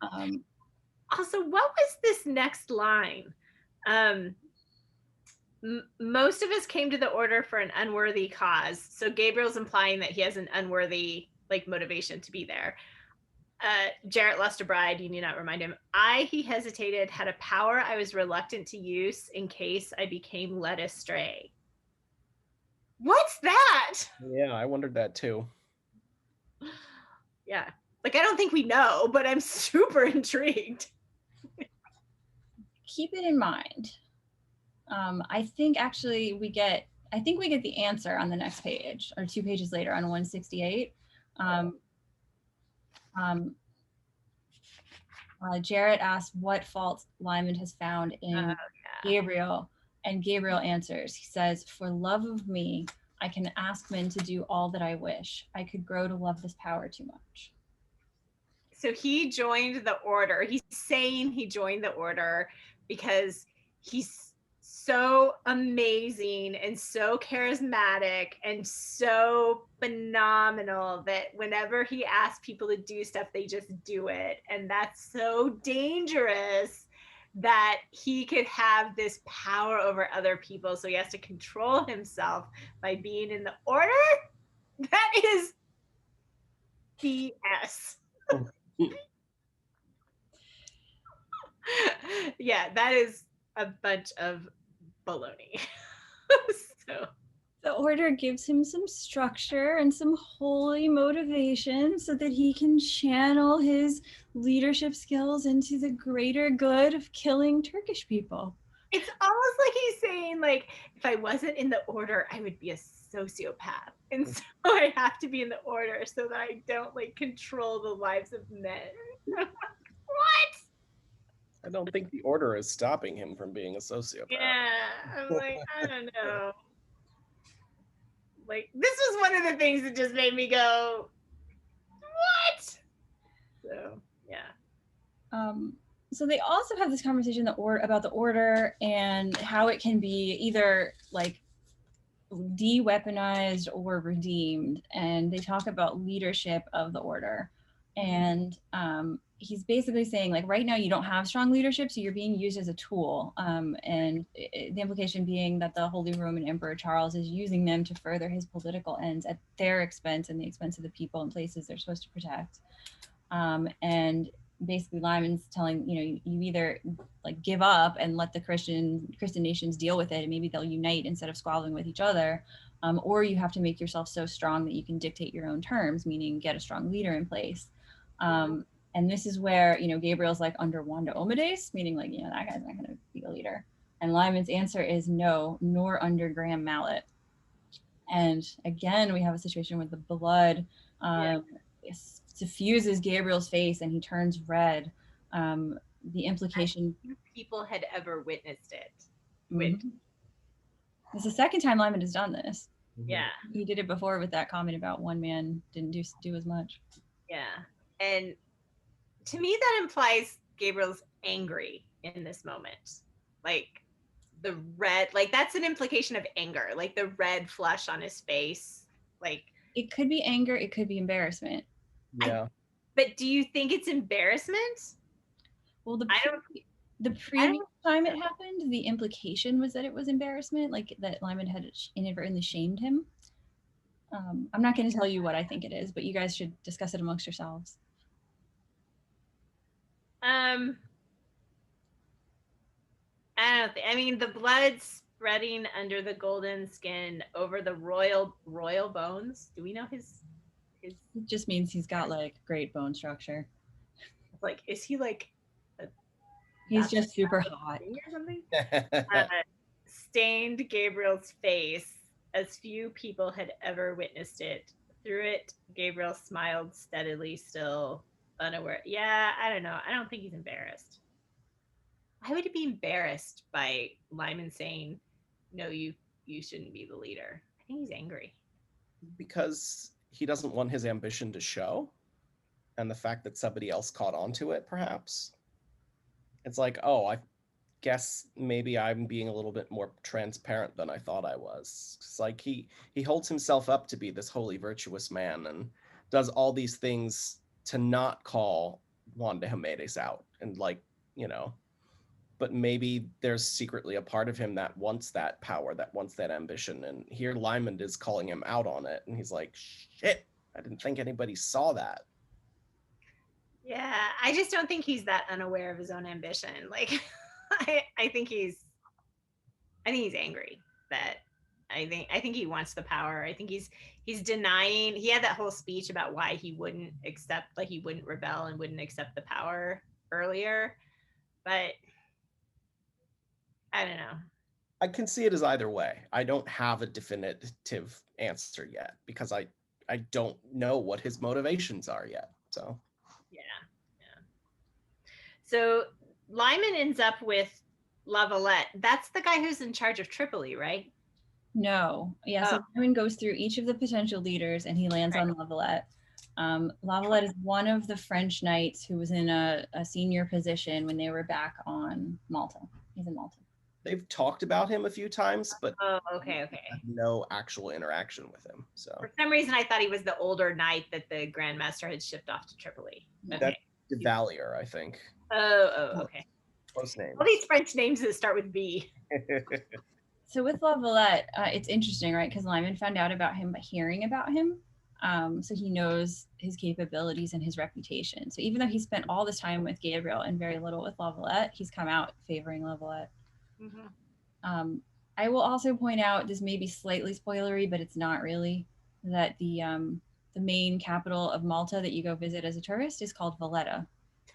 Also, what was this next line? Most of us came to the order for an unworthy cause. So Gabriel's implying that he has an unworthy motivation to be there. Jarrett lost a bride, you need not remind him. He hesitated, had a power I was reluctant to use in case I became led astray. What's that? Yeah, I wondered that too. Yeah. Like, I don't think we know, but I'm super intrigued. Keep it in mind. I think actually we get the answer on the next page, or 2 pages later on 168. Jarrett asks what faults Lymond has found in Gabriel, and Gabriel answers. He says, for love of me, I can ask men to do all that I wish. I could grow to love this power too much. So he joined the order. He's saying he joined the order because he's so amazing and so charismatic and so phenomenal that whenever he asks people to do stuff, they just do it. And that's so dangerous that he could have this power over other people. So he has to control himself by being in the order. That is BS. Yeah, that is a bunch of baloney. So the order gives him some structure and some holy motivation so that he can channel his leadership skills into the greater good of killing Turkish people. It's almost like he's saying, like, if I wasn't in the order, I would be a sociopath. And so I have to be in the order so that I don't control the lives of men. What? I don't think the order is stopping him from being a sociopath. Yeah, I'm like, I don't know. Like, this was one of the things that just made me go, what? So, yeah. So they also have this conversation about the order and how it can be either de-weaponized or redeemed. And they talk about leadership of the order. And he's basically saying, right now you don't have strong leadership, so you're being used as a tool. And the implication being that the Holy Roman Emperor Charles is using them to further his political ends at their expense and the expense of the people and places they're supposed to protect. And basically Lymond's telling, you either give up and let the Christian nations deal with it, and maybe they'll unite instead of squabbling with each other, or you have to make yourself so strong that you can dictate your own terms, meaning get a strong leader in place. And this is where, Gabriel's under Wanda Omedes, meaning that guy's not going to be a leader. And Lymond's answer is no, nor under Graham Mallet. And again, we have a situation with the blood suffuses Gabriel's face and he turns red. The implication... people had ever witnessed it. Mm-hmm. It's the second time Lymond has done this. Yeah. He did it before with that comment about one man didn't do as much. Yeah. And to me, that implies Gabriel's angry in this moment. The red, that's an implication of anger, the red flush on his face. It could be anger, it could be embarrassment. Yeah. But do you think it's embarrassment? Well, I don't. the previous time it happened, the implication was that it was embarrassment, like that Lymond had inadvertently shamed him. I'm not going to tell you what I think it is, but you guys should discuss it amongst yourselves. I don't think. I mean, the blood spreading under the golden skin over the royal bones. Do we know his? It just means he's got like great bone structure. Like, is he like? He's just super hot. Or something? Stained Gabriel's face as few people had ever witnessed it. Through it, Gabriel smiled steadily, still unaware. Yeah, I don't know. I don't think he's embarrassed. Why would he be embarrassed by Lymond saying, "No, you shouldn't be the leader"? I think he's angry. Because he doesn't want his ambition to show, and the fact that somebody else caught on to it, perhaps. It's like, oh, I guess maybe I'm being a little bit more transparent than I thought I was. It's like he holds himself up to be this holy, virtuous man and does all these things to not call Juan de Jimenez out. And like, you know, but maybe there's secretly a part of him that wants that power, that wants that ambition. And here Lymond is calling him out on it. And he's like, shit, I didn't think anybody saw that. Yeah, I just don't think he's that unaware of his own ambition. Like, I think he's angry that I think he wants the power. I think he's denying. He had that whole speech about why he wouldn't accept, like he wouldn't rebel and wouldn't accept the power earlier, but I don't know. I can see it as either way. I don't have a definitive answer yet because I don't know what his motivations are yet. So yeah. So Lymond ends up with Lavalette. That's the guy who's in charge of Tripoli, right? No. Yeah, so Lymond goes through each of the potential leaders and he lands on Lavalette. Lavalette is one of the French knights who was in a senior position when they were back on Malta. He's in Malta. They've talked about him a few times, but okay. No actual interaction with him. So for some reason, I thought he was the older knight that the Grand Master had shipped off to Tripoli. Okay. That's Valier, I think. Okay. Close name. All these French names that start with B. So with Lavalette, it's interesting, right? Because Lymond found out about him by hearing about him. So he knows his capabilities and his reputation. So even though he spent all this time with Gabriel and very little with Lavalette, he's come out favoring Lavalette. Mm-hmm. I will also point out, this may be slightly spoilery, but it's not really, that the main capital of Malta that you go visit as a tourist is called Valletta.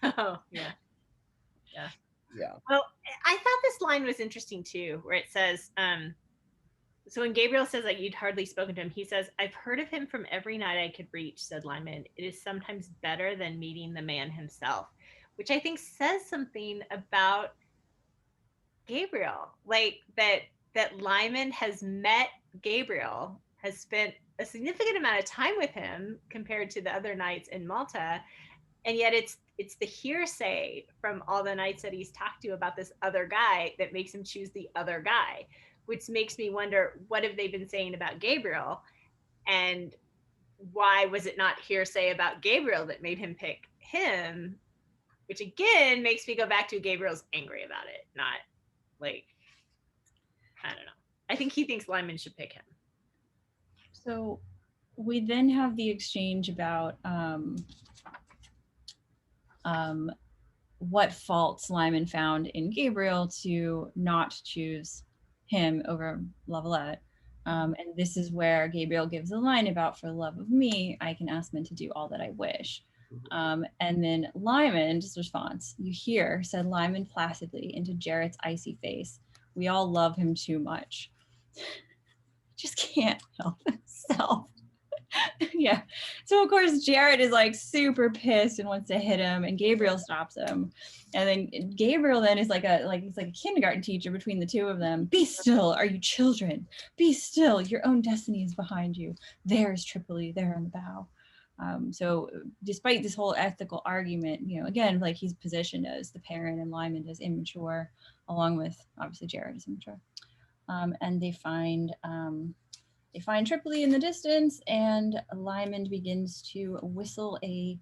Oh, yeah. Well, I thought this line was interesting too, where it says, so when Gabriel says that you'd hardly spoken to him, he says, "I've heard of him from every knight I could reach," said Lymond. "It is sometimes better than meeting the man himself," which I think says something about Gabriel, like that Lymond has met Gabriel, has spent a significant amount of time with him compared to the other knights in Malta, and yet it's the hearsay from all the knights that he's talked to about this other guy that makes him choose the other guy, which makes me wonder, what have they been saying about Gabriel, and why was it not hearsay about Gabriel that made him pick him, which again makes me go back to Gabriel's angry about it, not like, I don't know. I think he thinks Lymond should pick him. So we then have the exchange about what faults Lymond found in Gabriel to not choose him over Lavalette. And this is where Gabriel gives a line about, "For love of me, I can ask men to do all that I wish." And then Lymond's response, "You hear," said Lymond placidly into Jarrett's icy face. "We all love him too much." Just can't help himself. Yeah. So of course Jarrett is like super pissed and wants to hit him, and Gabriel stops him. And then Gabriel then is he's like a kindergarten teacher between the two of them. "Be still, are you children? Be still, your own destiny is behind you. There's Tripoli, there in the bow." So despite this whole ethical argument, you know, again, like he's positioned as the parent and Lymond as immature, along with obviously Jarrett is immature. And they find Tripoli in the distance, and Lymond begins to whistle a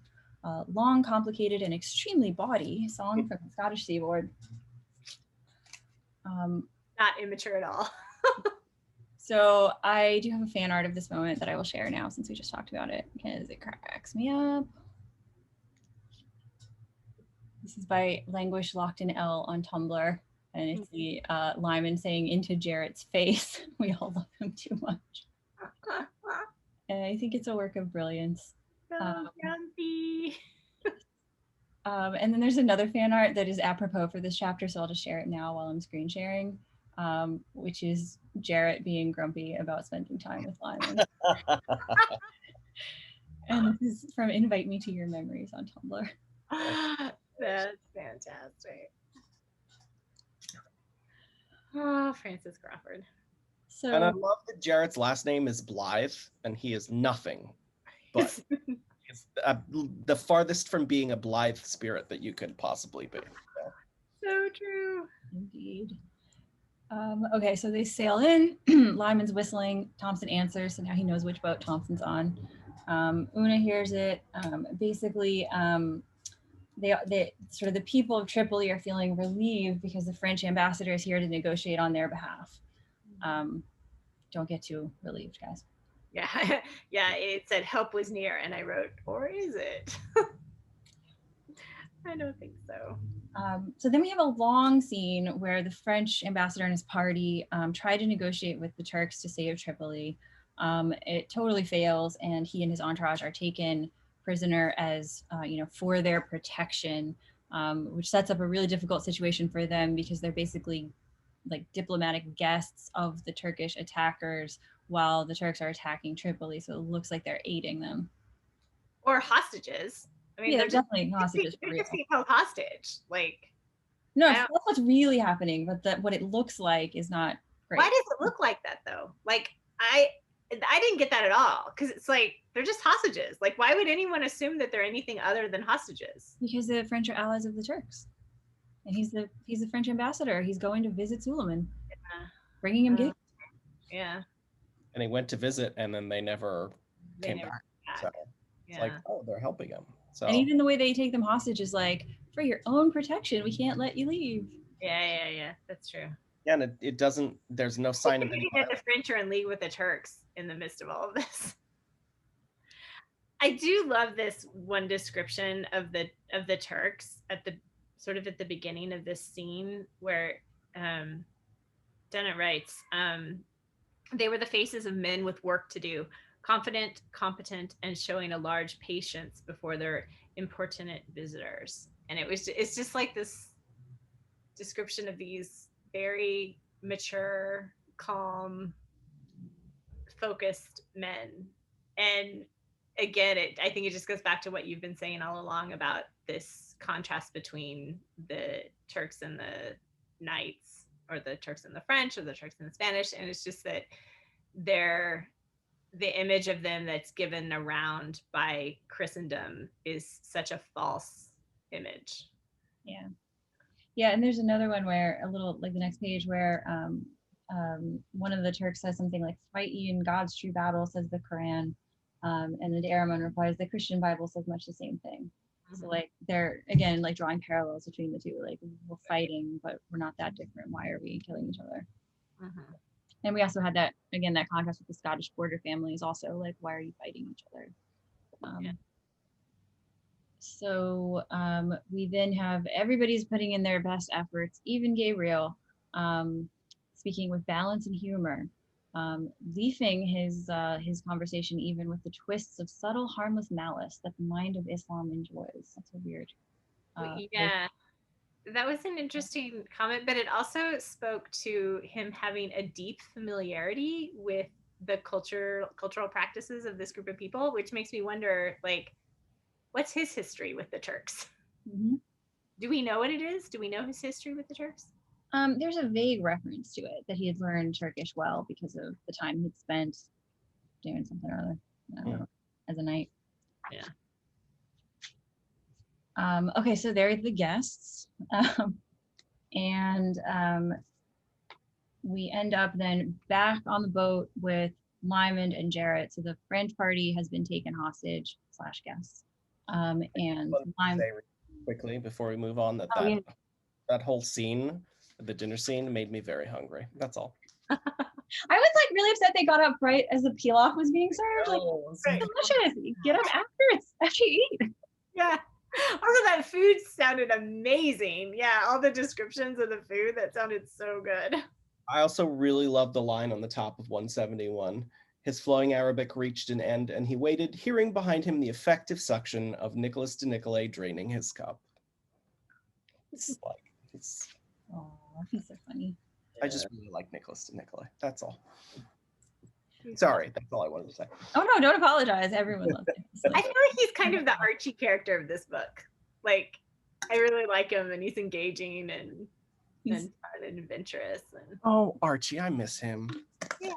long, complicated, and extremely bawdy song from the Scottish seaboard. Not immature at all. So I do have a fan art of this moment that I will share now since we just talked about it because it cracks me up. This is by Languish Locked in L on Tumblr. And it's the Lymond saying into Jarrett's face, we all love him too much. And I think it's a work of brilliance. Grumpy. And then there's another fan art that is apropos for this chapter, so I'll just share it now while I'm screen sharing, which is Jarrett being grumpy about spending time with Lymond. And this is from Invite Me to Your Memories on Tumblr. That's fantastic. Oh, Francis Crawford. So, and I love that Jarrett's last name is Blythe, and he is nothing but he's the farthest from being a Blythe spirit that you could possibly be. So true. Indeed. Okay, so they sail in. Lymond's whistling. Thompson answers, so now he knows which boat Thompson's on. Una hears it. Basically, they sort of the people of Tripoli are feeling relieved because the French ambassador is here to negotiate on their behalf. Don't get too relieved, guys. Yeah, yeah. It said help was near, and I wrote, or is it? I don't think so. So then we have a long scene where the French ambassador and his party try to negotiate with the Turks to save Tripoli. It totally fails, and he and his entourage are taken prisoner as, for their protection, which sets up a really difficult situation for them because they're basically like diplomatic guests of the Turkish attackers while the Turks are attacking Tripoli. So it looks like they're aiding them. Or hostages. I mean, Yeah, they're definitely hostages. They're just being held hostage. Like, no, that's what's really happening, but what it looks like is not great. Why does it look like that though? Like, I didn't get that at all, because it's like they're just hostages. Like, why would anyone assume that they're anything other than hostages? Because the French are allies of the Turks, and he's the French ambassador. He's going to visit Suleiman, bringing him gifts. Yeah. And he went to visit, and then they never came back. So it's like, oh, they're helping him. So and even the way they take them hostage is like, for your own protection, we can't let you leave. Yeah. That's true. Yeah, and it doesn't. There's no sign of any. That the French are in league with the Turks in the midst of all of this. I do love this one description of the Turks at the sort of at the beginning of this scene where Dunnett writes, they were the faces of men with work to do, confident, competent, and showing a large patience before their importunate visitors. And it's just like this description of these very mature, calm, focused men. And again, I think it just goes back to what you've been saying all along about this contrast between the Turks and the Knights, or the Turks and the French, or the Turks and the Spanish. And it's just that the image of them that's given around by Christendom is such a false image. Yeah, and there's another one where a little, like the next page, where one of the Turks says something like, fight ye in God's true battle, says the Quran. And then Ahriman replies, the Christian Bible says much the same thing. Mm-hmm. So like they're, again, like drawing parallels between the two. Like, we're fighting, but we're not that different. Why are we killing each other? Mm-hmm. And we also had that, again, that contrast with the Scottish border families also, like, why are you fighting each other? So we then have everybody's putting in their best efforts, even Gabriel, speaking with balance and humor, leafing his conversation even with the twists of subtle, harmless malice that the mind of Islam enjoys. That's a weird. That was an interesting comment, but it also spoke to him having a deep familiarity with the cultural practices of this group of people, which makes me wonder, like, what's his history with the Turks? Mm-hmm. Do we know what it is? Do we know his history with the Turks? There's a vague reference to it, that he had learned Turkish well because of the time he'd spent doing something or other, I don't know, as a knight. Yeah. Okay, so they're the guests. And we end up then back on the boat with Lymond and Jarrett. So the French party has been taken hostage / guests. And Wanted to Lime. say quickly before we move on that Oh, yeah. that whole scene, the dinner scene, made me very hungry. That's all. I was like really upset they got up right as the pilaf was being served. Like, Oh, it's delicious. Get up after you eat. Yeah. Also, that food sounded amazing. Yeah, all the descriptions of the food, that sounded so good. I also really love the line on the top of 171. His flowing Arabic reached an end, and he waited, hearing behind him the effective suction of Nicholas de Nicolay draining his cup. It's like, it's. Oh, he's so funny. I just really like Nicholas de Nicolay. That's all. Sorry, that's all I wanted to say. Oh no, don't apologize. Everyone loves him. I feel like he's kind of the Archie character of this book. Like, I really like him, and he's engaging and fun and adventurous. And Oh, Archie, I miss him. yeah.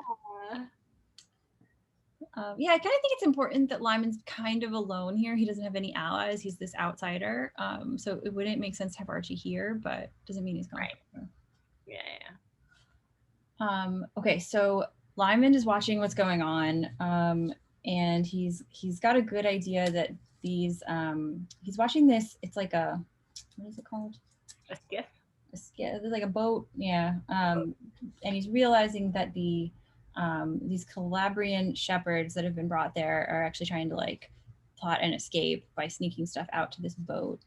Yeah, I kind of think it's important that Lyman's kind of alone here. He doesn't have any allies. He's this outsider. So it wouldn't make sense to have Archie here, but doesn't mean he's gone. Right. Yeah. Okay, so Lyman is watching what's going on, and he's got a good idea that these he's watching this. It's like a, what is it called? A skiff. A skiff, like a boat, yeah. And he's realizing that these Calabrian shepherds that have been brought there are actually trying to like plot an escape by sneaking stuff out to this boat.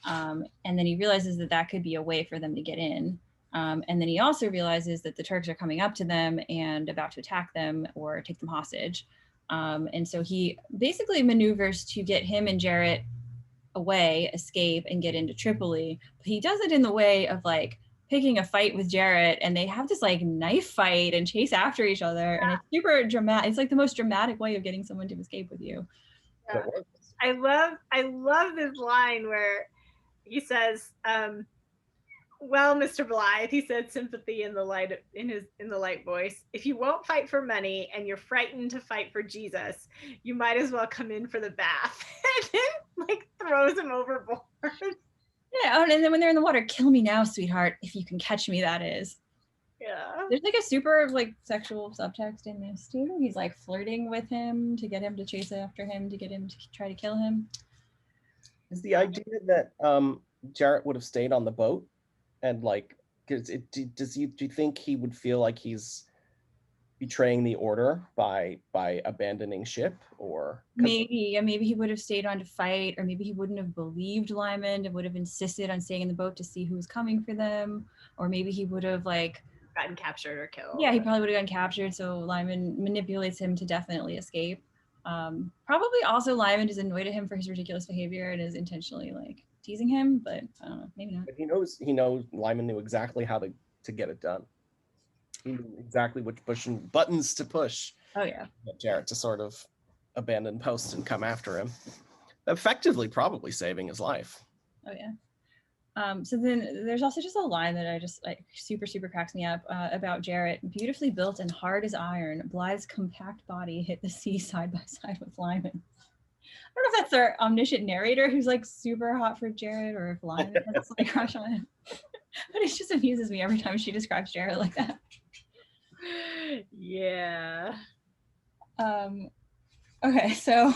And then he realizes that that could be a way for them to get in. And then he also realizes that the Turks are coming up to them and about to attack them or take them hostage. And so he basically maneuvers to get him and Jarrett away, escape, and get into Tripoli. But he does it in the way of like picking a fight with Jarrett, and they have this like knife fight and chase after each other. And it's super dramatic. It's like the most dramatic way of getting someone to escape with you. Yeah. I love this line where he says, well, Mr. Blythe, he said, sympathy in the light voice. If you won't fight for money and you're frightened to fight for Jesus, you might as well come in for the bath. And then like throws him overboard. Yeah, and then when they're in the water, kill me now, sweetheart, if you can catch me, that is. Yeah. There's like a super like sexual subtext in this too. He's like flirting with him to get him to chase after him, to get him to try to kill him. Is the idea that Jarrett would have stayed on the boat? And like, do you think he would feel like he's betraying the order by abandoning ship, or maybe he would have stayed on to fight, or maybe he wouldn't have believed Lymond and would have insisted on staying in the boat to see who was coming for them, or maybe he would have like gotten captured or killed. Yeah, he probably would have gotten captured. So Lymond manipulates him to definitely escape. Probably also Lymond is annoyed at him for his ridiculous behavior and is intentionally like teasing him, but I don't know, maybe not. But he knows Lyman knew exactly how to get it done. He knew exactly which buttons to push. Oh yeah. Get Jarrett to sort of abandon post and come after him, effectively probably saving his life. Oh yeah. So then there's also just a line that I just like super cracks me up about Jarrett. Beautifully built and hard as iron, Blythe's compact body hit the sea side by side with Lyman. I don't know if that's our omniscient narrator who's like super hot for Jarrett, or if Lyman has like a crush on him. But it just amuses me every time she describes Jarrett like that. Yeah. Okay, so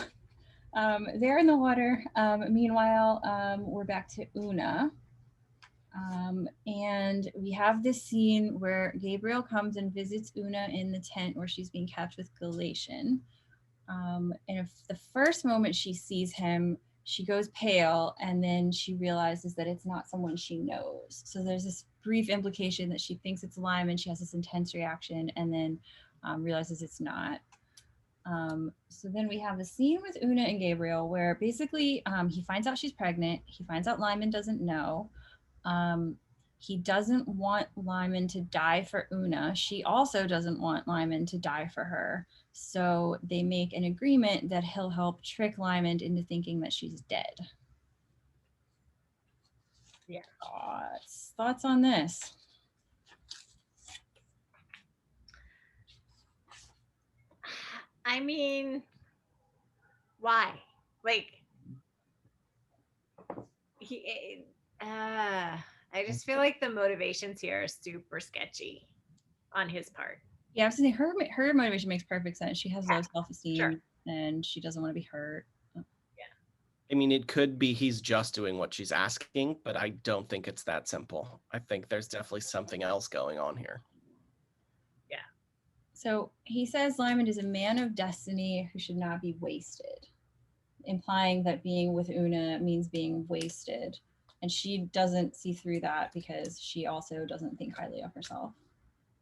they're in the water. Meanwhile, we're back to Una. And we have this scene where Gabriel comes and visits Una in the tent where she's being kept with Galatian. And if the first moment she sees him, she goes pale, and then she realizes that it's not someone she knows. So there's this brief implication that she thinks it's Lyman. She has this intense reaction, and then realizes it's not. So then we have the scene with Una and Gabriel where basically he finds out she's pregnant. He finds out Lyman doesn't know. He doesn't want Lyman to die for Una. She also doesn't want Lyman to die for her. So they make an agreement that he'll help trick Lyman into thinking that she's dead. Yeah. Thoughts on this? I mean, why? Like, I just feel like the motivations here are super sketchy on his part. Yeah, I was saying her motivation makes perfect sense. She has low self-esteem, sure. and she doesn't want to be hurt. Yeah. I mean, it could be he's just doing what she's asking, but I don't think it's that simple. I think there's definitely something else going on here. So he says Lymond is a man of destiny who should not be wasted, implying that being with Una means being wasted. And she doesn't see through that because she also doesn't think highly of herself.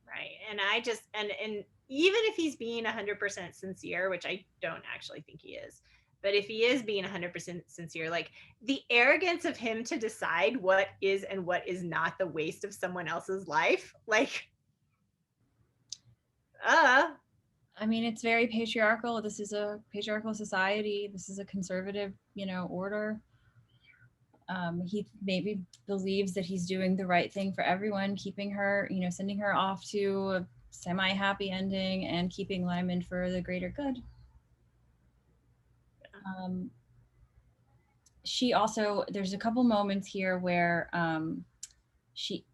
Right. And I just, and even if he's being 100% sincere, which I don't actually think he is, but if he is being 100% sincere, like the arrogance of him to decide what is and what is not the waste of someone else's life, like, I mean, it's very patriarchal. This is a patriarchal society. This is a conservative, order. He maybe believes that he's doing the right thing for everyone, keeping her, sending her off to a semi-happy ending and keeping Lymond for the greater good. She also, there's a couple moments here where she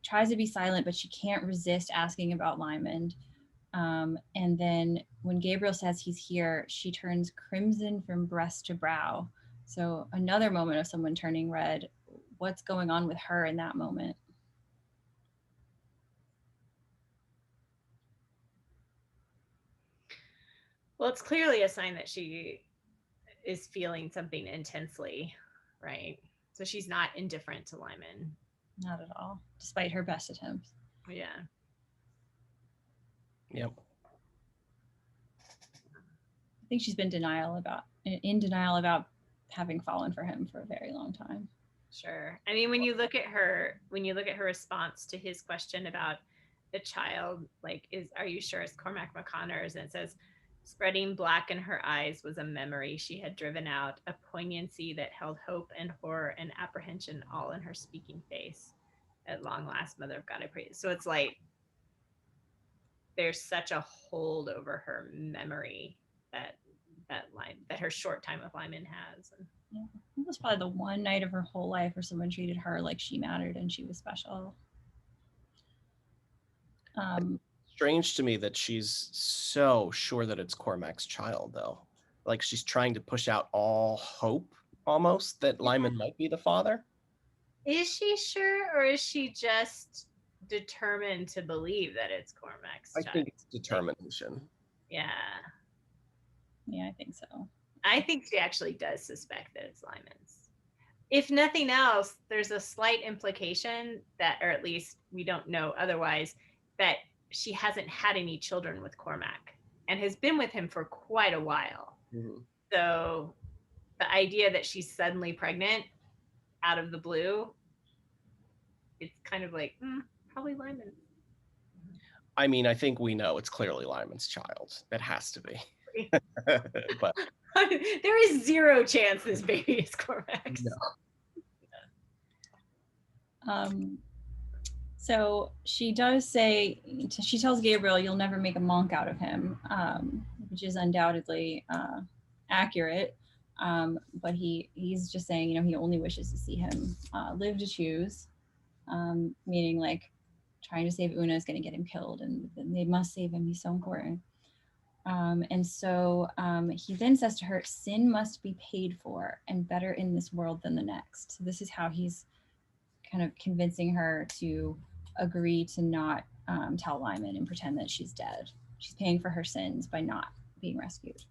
tries to be silent, but she can't resist asking about Lymond. And then when Gabriel says he's here, she turns crimson from breast to brow. So another moment of someone turning red. What's going on with her in that moment? well, it's clearly a sign that she is feeling something intensely, right? So she's not indifferent to Lymond. Not at all, despite her best attempts. Yeah. Yep. I think she's been in denial about having fallen for him for a very long time. Sure. I mean, when you look at her response to his question about the child, like, are you sure it's Cormac McConnors? And it says, spreading black in her eyes was a memory she had driven out, a poignancy that held hope and horror and apprehension all in her speaking face. At long last, Mother of God, I pray. So it's like there's such a hold over her memory that her short time with Lymond has. Yeah. It was probably the one night of her whole life where someone treated her like she mattered and she was special. Strange to me that she's so sure that it's Cormac's child, though. Like she's trying to push out all hope, almost, that Lymond might be the father. Is she sure, or is she just determined to believe that it's Cormac's child? I think it's determination. Yeah. Yeah, I think so. I think she actually does suspect that it's Lymond's. If nothing else, there's a slight implication that, or at least we don't know otherwise, that she hasn't had any children with Cormac and has been with him for quite a while. Mm-hmm. So the idea that she's suddenly pregnant out of the blue, it's kind of like, probably Lymond. I mean, I think we know it's clearly Lymond's child. It has to be. But there is zero chance this baby is Cormac's. No. So she does say, she tells Gabriel, you'll never make a monk out of him, which is undoubtedly accurate. But he's just saying, he only wishes to see him live to choose, meaning like trying to save Una is going to get him killed and they must save him. He's so important. And so he then says to her, sin must be paid for and better in this world than the next. So this is how he's kind of convincing her to agree to not tell Lymond and pretend that she's dead. She's paying for her sins by not being rescued.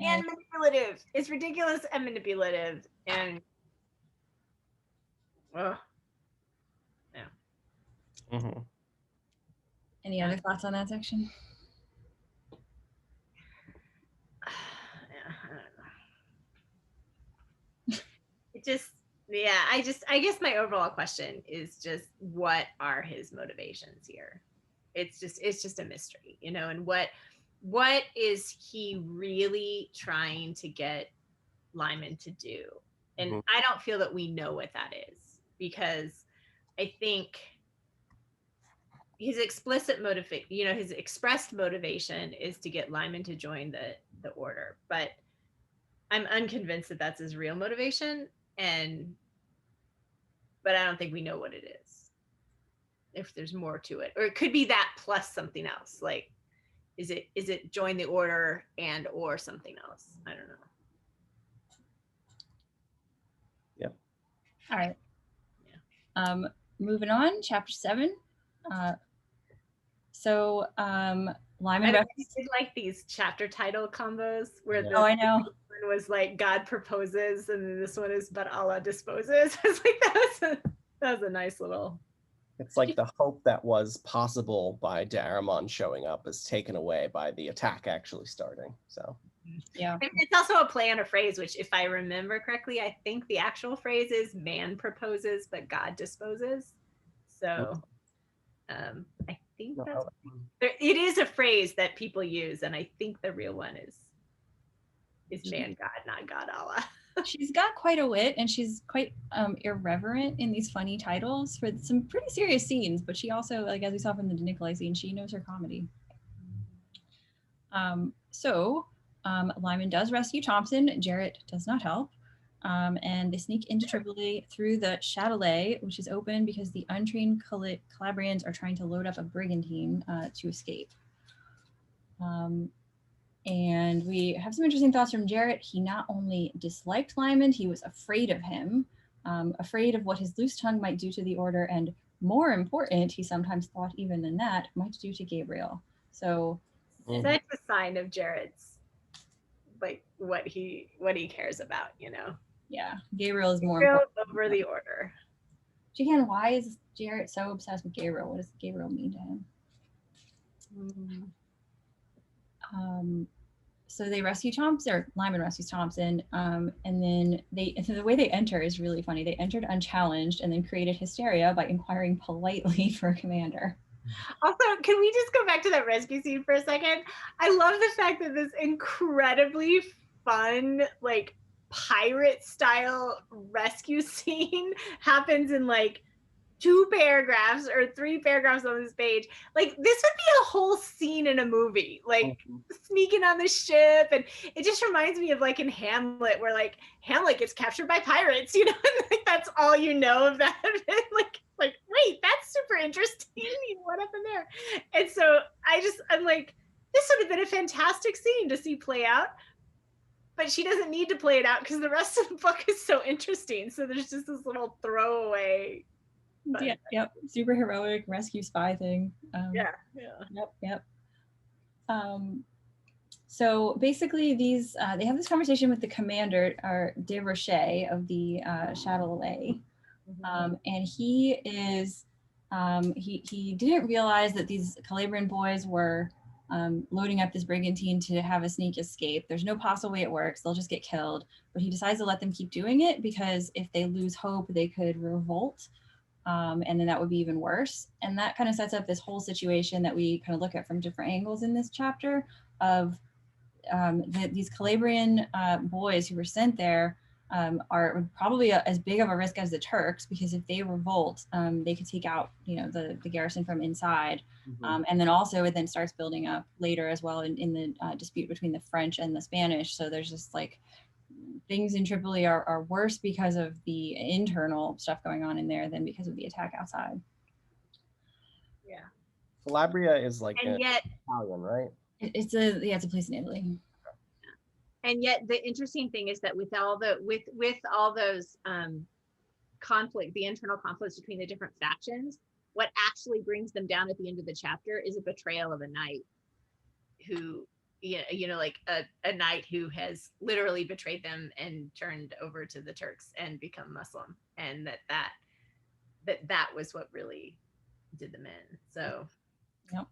And manipulative. It's ridiculous and manipulative. And yeah. Mm-hmm. Any other thoughts on that section? I don't know. It just, I guess my overall question is just, what are his motivations here? It's just a mystery, and what is he really trying to get Lymond to do? And I don't feel that we know what that is, because I think his explicit his expressed motivation is to get Lymond to join the order, but I'm unconvinced that that's his real motivation, but I don't think we know what it is. if there's more to it, or it could be that plus something else. Like, is it join the order and or something else? I don't know. Yep. All right. Yeah. Moving on, chapter 7. Lyman I did like these chapter title combos where Yeah. the Oh, I know. one was like God proposes, and then this one is but Allah disposes. I was like, that was a nice little. It's like the hope that was possible by Daramon showing up is taken away by the attack actually starting. So yeah, It's also a play on a phrase, which, if I remember correctly, I think the actual phrase is "man proposes, but God disposes." So, I think no, that's it is a phrase that people use, and I think the real one is man God, not God Allah. she's got quite a wit, and she's quite irreverent in these funny titles for some pretty serious scenes. But she also, like as we saw from the Nicolay scene, she knows her comedy. Lyman does rescue Thompson. Jarrett does not help. And they sneak into Tripoli through the Châtelet, which is open because the untrained Calabrians are trying to load up a brigantine to escape. And we have some interesting thoughts from Jarrett. He not only disliked Lymond, he was afraid of him, afraid of what his loose tongue might do to the order, and more important, he sometimes thought even than that, might do to Gabriel. So that's a sign of Jarrett's, like, what he cares about, you know. Yeah, Gabriel is more important over the order. Again, why is Jarrett so obsessed with Gabriel? What does Gabriel mean to him? So they rescue Thompson, or Lyman rescues Thompson, and then the way they enter is really funny. They entered unchallenged and then created hysteria by inquiring politely for a commander. Also, can we just go back to that rescue scene for a second? I love the fact that this incredibly fun, like, pirate style rescue scene happens in like 2 paragraphs or 3 paragraphs on this page. Like, this would be a whole scene in a movie, like sneaking on the ship. And it just reminds me of, like, in Hamlet, where like Hamlet gets captured by pirates, you know, and like that's all you know of that. like wait, that's super interesting. What happened there? And so I'm like, this would have been a fantastic scene to see play out. But she doesn't need to play it out because the rest of the book is so interesting. So there's just this little throwaway. Yep. Super heroic rescue spy thing. Yep. So basically, these they have this conversation with the commander, or de Rocher, of the Châtelet, and he is he didn't realize that these Calabrian boys were loading up this brigantine to have a sneak escape. There's no possible way it works. They'll just get killed. But he decides to let them keep doing it because if they lose hope, they could revolt. And then that would be even worse. And that kind of sets up this whole situation that we kind of look at from different angles in this chapter of these Calabrian boys who were sent there are probably as big of a risk as the Turks, because if they revolt, they could take out, the garrison from inside. And then also it then starts building up later as well in the dispute between the French and the Spanish. So there's just like things in Tripoli are worse because of the internal stuff going on in there than because of the attack outside. Yeah. Calabria is like and yet Italian, right? It's a place in Italy. And yet the interesting thing is that with all those conflict, the internal conflicts between the different factions, what actually brings them down at the end of the chapter is a betrayal of a knight who, like a knight who has literally betrayed them and turned over to the Turks and become Muslim, and that was what really did them in. So yep.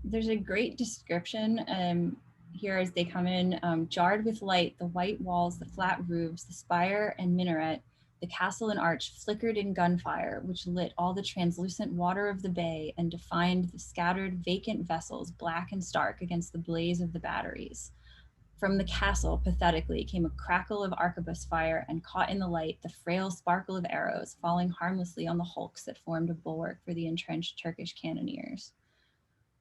There's a great description here as they come in, jarred with light, the white walls, the flat roofs, the spire and minaret, the castle and arch flickered in gunfire, which lit all the translucent water of the bay and defined the scattered vacant vessels, black and stark against the blaze of the batteries. From the castle, pathetically, came a crackle of arquebus fire, and caught in the light the frail sparkle of arrows falling harmlessly on the hulks that formed a bulwark for the entrenched Turkish cannoneers.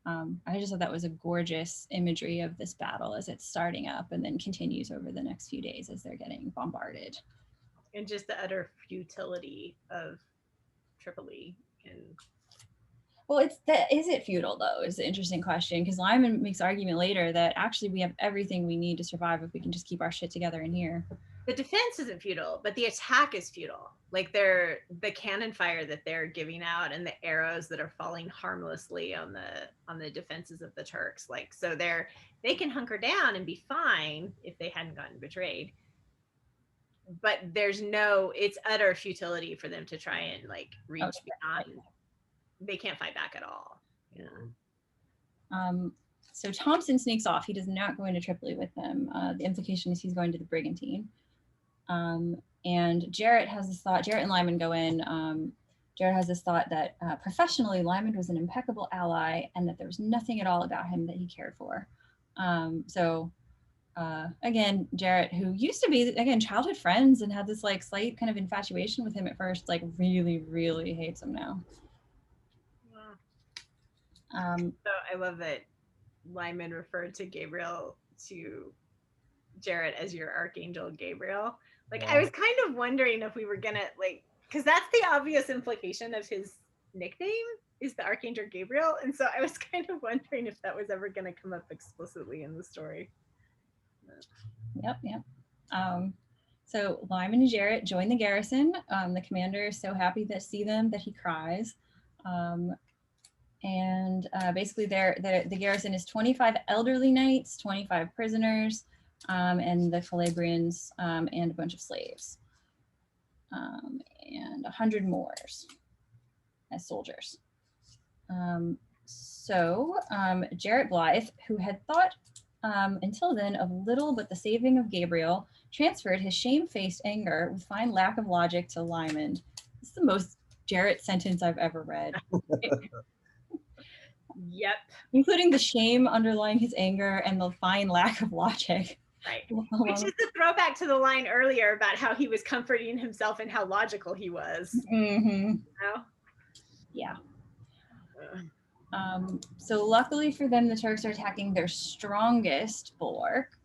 I just thought that was a gorgeous imagery of this battle as it's starting up and then continues over the next few days as they're getting bombarded. And just the utter futility of Tripoli. And Well, is it feudal though? Is the interesting question, because Lymond makes argument later that actually we have everything we need to survive if we can just keep our shit together in here. the defense isn't feudal, but the attack is feudal. Like the cannon fire that they're giving out and the arrows that are falling harmlessly on the defenses of the Turks. Like, so they can hunker down and be fine if they hadn't gotten betrayed. But it's utter futility for them to try and like reach beyond. They can't fight back at all. Yeah. So Thompson sneaks off. He does not go into Tripoli with them. The implication is he's going to the brigantine. And Jarrett has this thought. Jarrett and Lymond go in. Jarrett has this thought that professionally, Lymond was an impeccable ally and that there was nothing at all about him that he cared for. Again, Jarrett, who used to be, again, childhood friends and had this like slight kind of infatuation with him at first, like really, really hates him now. So I love that Lymond referred to Gabriel to Jarrett as your Archangel Gabriel. Like, I was kind of wondering if we were gonna like, because that's the obvious implication of his nickname is the Archangel Gabriel, and so I was kind of wondering if that was ever gonna come up explicitly in the story. Yep. So Lymond and Jarrett join the garrison. The commander is so happy to see them that he cries. And basically the garrison is 25 elderly knights, 25 prisoners, and the Calabrians, and a bunch of slaves, and 100 Moors as soldiers. Jarrett Blythe, who had thought until then of little but the saving of Gabriel, transferred his shamefaced anger with fine lack of logic to Lymond. This is the most Jarrett sentence I've ever read. Yep. Including the shame underlying his anger and the fine lack of logic. Right. Which is a throwback to the line earlier about how he was comforting himself and how logical he was. Mm-hmm. You know? Yeah. So luckily for them, the Turks are attacking their strongest bulwark.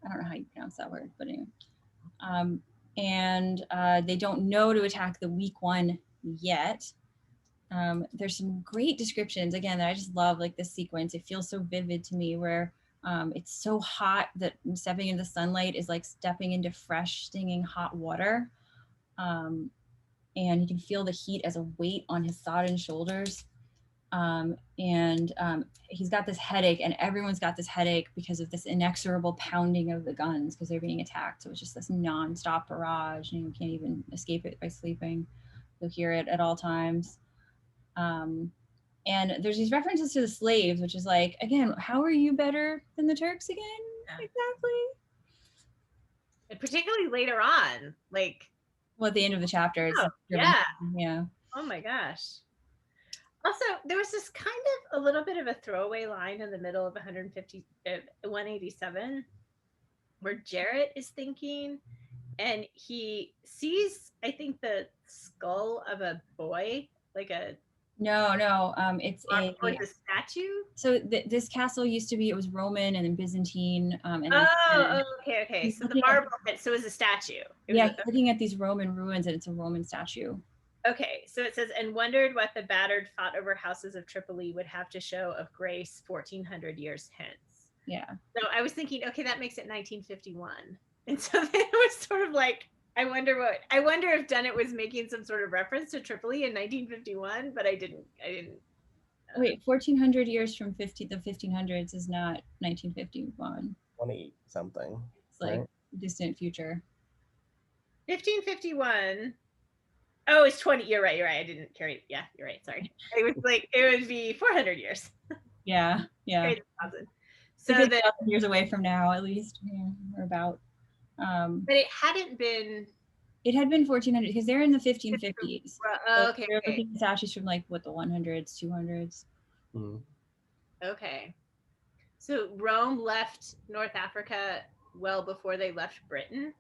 I don't know how you pronounce that word, but anyway. And they don't know to attack the weak one yet. There's some great descriptions, again, that I just love, like this sequence. It feels so vivid to me where it's so hot that stepping into the sunlight is like stepping into fresh, stinging hot water. And you can feel the heat as a weight on his sodden shoulders. He's got this headache, and everyone's got this headache because of this inexorable pounding of the guns because they're being attacked. So it's just this nonstop barrage, and you can't even escape it by sleeping. You'll hear it at all times. And there's these references to the slaves, which is like, again, how are you better than the Turks again? Yeah. Exactly. And particularly later on, like. Well, at the end of the chapter. It's yeah. Yeah. Oh my gosh. Also, there was this kind of a little bit of a throwaway line in the middle of 187 where Jarrett is thinking, and he sees, I think, the skull of a boy, like a it's a statue. So this castle used to be, it was Roman and then Byzantine. Okay. So the marble, so it was a statue. He's looking at these Roman ruins, and it's a Roman statue. Okay, so it says, and wondered what the battered fought over houses of Tripoli would have to show of grace 1400 years hence. Yeah. So I was thinking, okay, that makes it 1951. And so then it was sort of like, I wonder if Dunnett was making some sort of reference to Tripoli in 1951, but I didn't. Wait, 1400 years from the 1500s is not 1951. 20 something. It's like distant future. 1551. Oh, it's 20. You're right. I didn't carry. Yeah, you're right. Sorry. It was like, it would be 400 years. Yeah. So that 1,000 years away from now, at least, or about. But it hadn't been. It had been 1400 because they're in the 1550s. Okay. They're looking at statues from like what, the 100s, 200s. Mm. Okay. So Rome left North Africa well before they left Britain.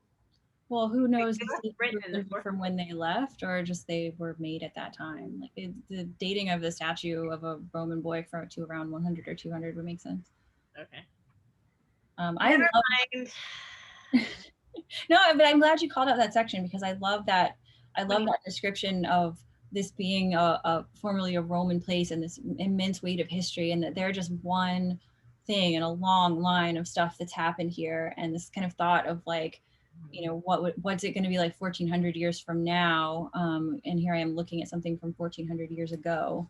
Well, who knows from when they left, or just they were made at that time. Like the dating of the statue of a Roman boy to around 100 or 200 would make sense. Okay. Never mind. No, but I'm glad you called out that section because I love that. I love that description of this being formerly a Roman place and this immense weight of history, and that they're just one thing in a long line of stuff that's happened here. And this kind of thought of like, you know, what's it going to be like 1400 years from now? And here I am looking at something from 1400 years ago.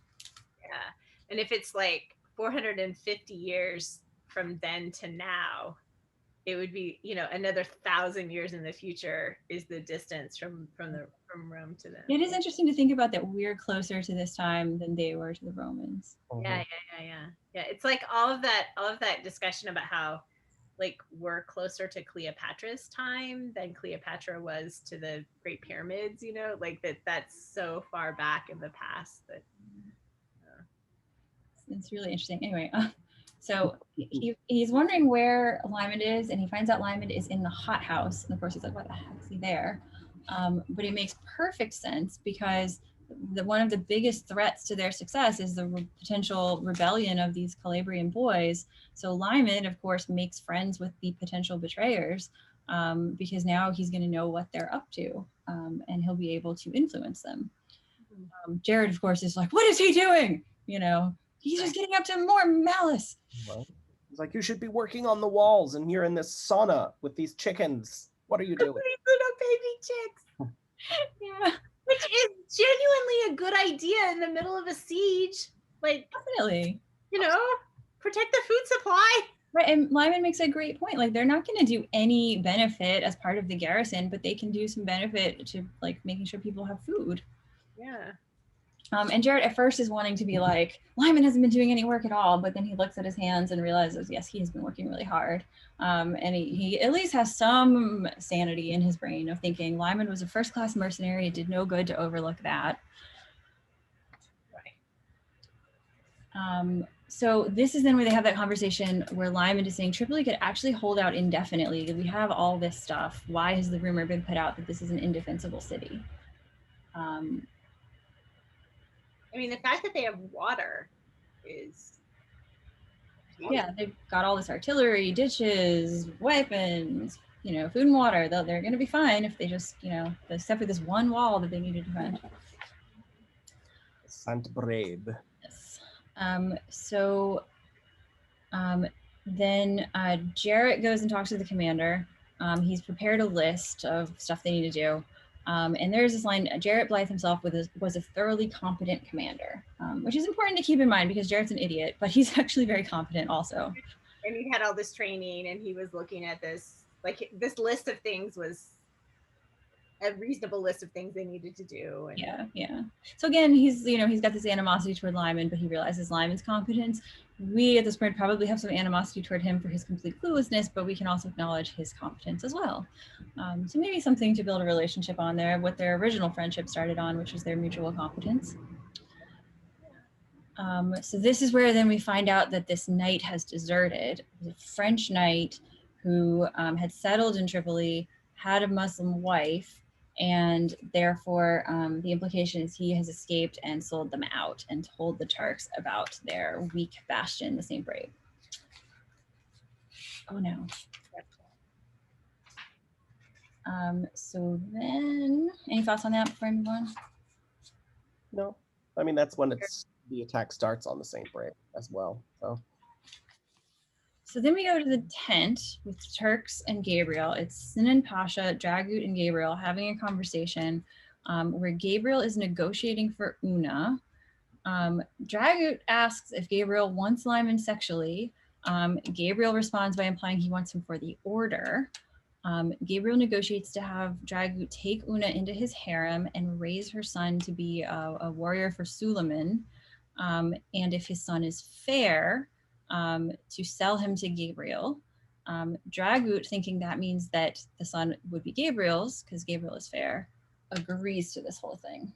Yeah. And if it's like 450 years from then to now, it would be, you know, another 1,000 years in the future is the distance from Rome to them. It is interesting to think about that we're closer to this time than they were to the Romans. Yeah. It's like all of that discussion about how like we're closer to Cleopatra's time than Cleopatra was to the Great Pyramids, you know, like that's so far back in the past that it's really interesting. Anyway, so he's wondering where Lymond is, and he finds out Lymond is in the hothouse. And of course, he's like, "What the heck is he there?" But it makes perfect sense because one of the biggest threats to their success is the potential rebellion of these Calabrian boys. So Lymond, of course, makes friends with the potential betrayers because now he's going to know what they're up to, and he'll be able to influence them. Jared, of course, is like, "What is he doing?" You know. He's just getting up to more malice. Well, he's like, you should be working on the walls, and you're in this sauna with these chickens. What are you doing? Little baby chicks. Yeah. Which is genuinely a good idea in the middle of a siege. Like, definitely. You know, protect the food supply. Right, and Lymond makes a great point. Like, they're not going to do any benefit as part of the garrison, but they can do some benefit to like making sure people have food. Yeah. And Jared at first is wanting to be like, Lymond hasn't been doing any work at all, but then he looks at his hands and realizes, yes, he has been working really hard. And he at least has some sanity in his brain of thinking Lymond was a first-class mercenary. It did no good to overlook that. Right. So this is then where they have that conversation where Lymond is saying Tripoli could actually hold out indefinitely. We have all this stuff. Why has the rumor been put out that this is an indefensible city? I mean, the fact that they have water is... Yeah, they've got all this artillery, ditches, weapons, you know, food and water. They're going to be fine if they just, you know, except for this one wall that they need to defend. Sant Brave. Yes. Then Jarrett goes and talks to the commander. He's prepared a list of stuff they need to do. And there's this line, Jarrett Blythe himself was a thoroughly competent commander, which is important to keep in mind because Jarrett's an idiot, but he's actually very competent also. And he had all this training and he was looking at this, like this list of things was a reasonable list of things they needed to do. And yeah. So again, he's got this animosity toward Lymond, but he realizes Lymond's competence. We at this point probably have some animosity toward him for his complete cluelessness, but we can also acknowledge his competence as well. So maybe something to build a relationship on there, what their original friendship started on, which was their mutual competence. So this is where then we find out that this knight has deserted. The French knight who had settled in Tripoli, had a Muslim wife, and therefore the implication is he has escaped and sold them out and told the Turks about their weak bastion, the St. Brave. Oh no. So then, any thoughts on that before I move on? No, I mean, that's when the attack starts on the St. Brave as well. So then we go to the tent with Turks and Gabriel. It's Sinan Pasha, Dragut, and Gabriel having a conversation where Gabriel is negotiating for Una. Dragut asks if Gabriel wants Lymond sexually. Gabriel responds by implying he wants him for the order. Gabriel negotiates to have Dragut take Una into his harem and raise her son to be a warrior for Suleiman. And if his son is fair, to sell him to Gabriel. Dragut, thinking that means that the son would be Gabriel's, because Gabriel is fair, agrees to this whole thing.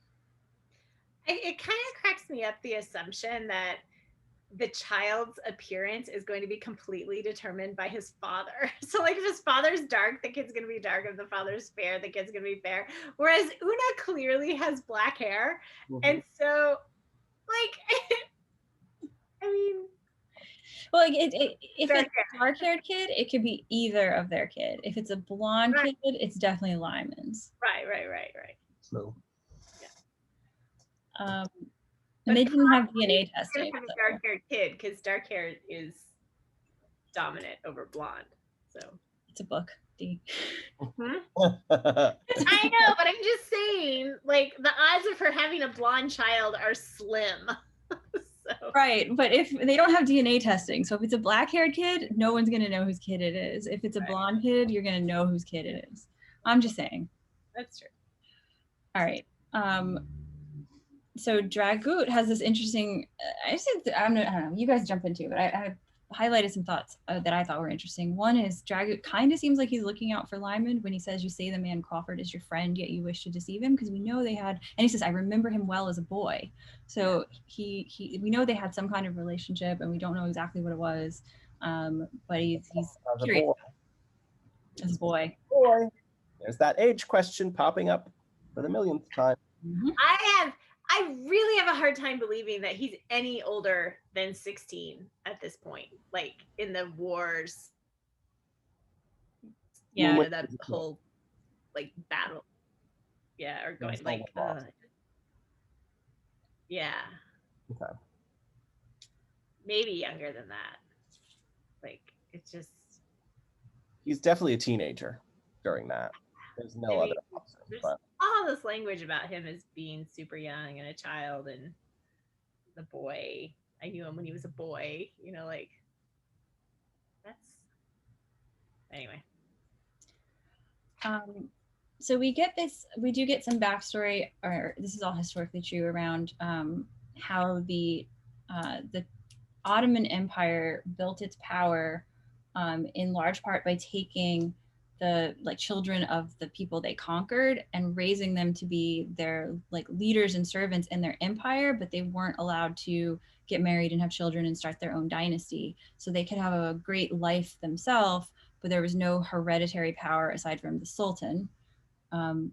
It kind of cracks me up, the assumption that the child's appearance is going to be completely determined by his father. So like if his father's dark, the kid's going to be dark. If the father's fair, the kid's going to be fair. Whereas Una clearly has black hair. Mm-hmm. And so like, I mean, well, if it's a dark-haired kid, it could be either of their kid. If it's a blonde kid, it's definitely Lymond's. Right. True. And But they didn't have probably DNA he's gonna testing. have a So dark-haired kid because dark hair is dominant over blonde. So it's a book. D. I know, but I'm just saying, like, the odds of her having a blonde child are slim. So Right, but if they don't have DNA testing, so if it's a black-haired kid, no one's gonna know whose kid it is. If it's a blonde kid, you're gonna know whose kid it is. I'm just saying. that's true. All right. So Dragut has this interesting. I just think I don't know. You guys jump into, but I highlighted some thoughts that I thought were interesting. One is Dragut kind of seems like he's looking out for Lymond when he says, "You say the man Crawford is your friend, yet you wish to deceive him," because we know they had. And he says, "I remember him well as a boy." So we know they had some kind of relationship, and we don't know exactly what it was. But he's As a curious boy. as a boy. Boy. There's that age question popping up for the millionth time. Mm-hmm. I really have a hard time believing that he's any older than 16 at this point, like in the wars. Yeah. That whole like battle. Yeah, or going like yeah. Okay. Maybe younger than that. Like it's just he's definitely a teenager during that. There's no other option. There's But all this language about him as being super young and a child and the boy. I knew him when he was a boy, you know, like that's anyway. So we do get some backstory, or this is all historically true, around how the Ottoman Empire built its power in large part by taking the children of the people they conquered and raising them to be their leaders and servants in their empire, but they weren't allowed to get married and have children and start their own dynasty. So they could have a great life themselves, but there was no hereditary power aside from the sultan.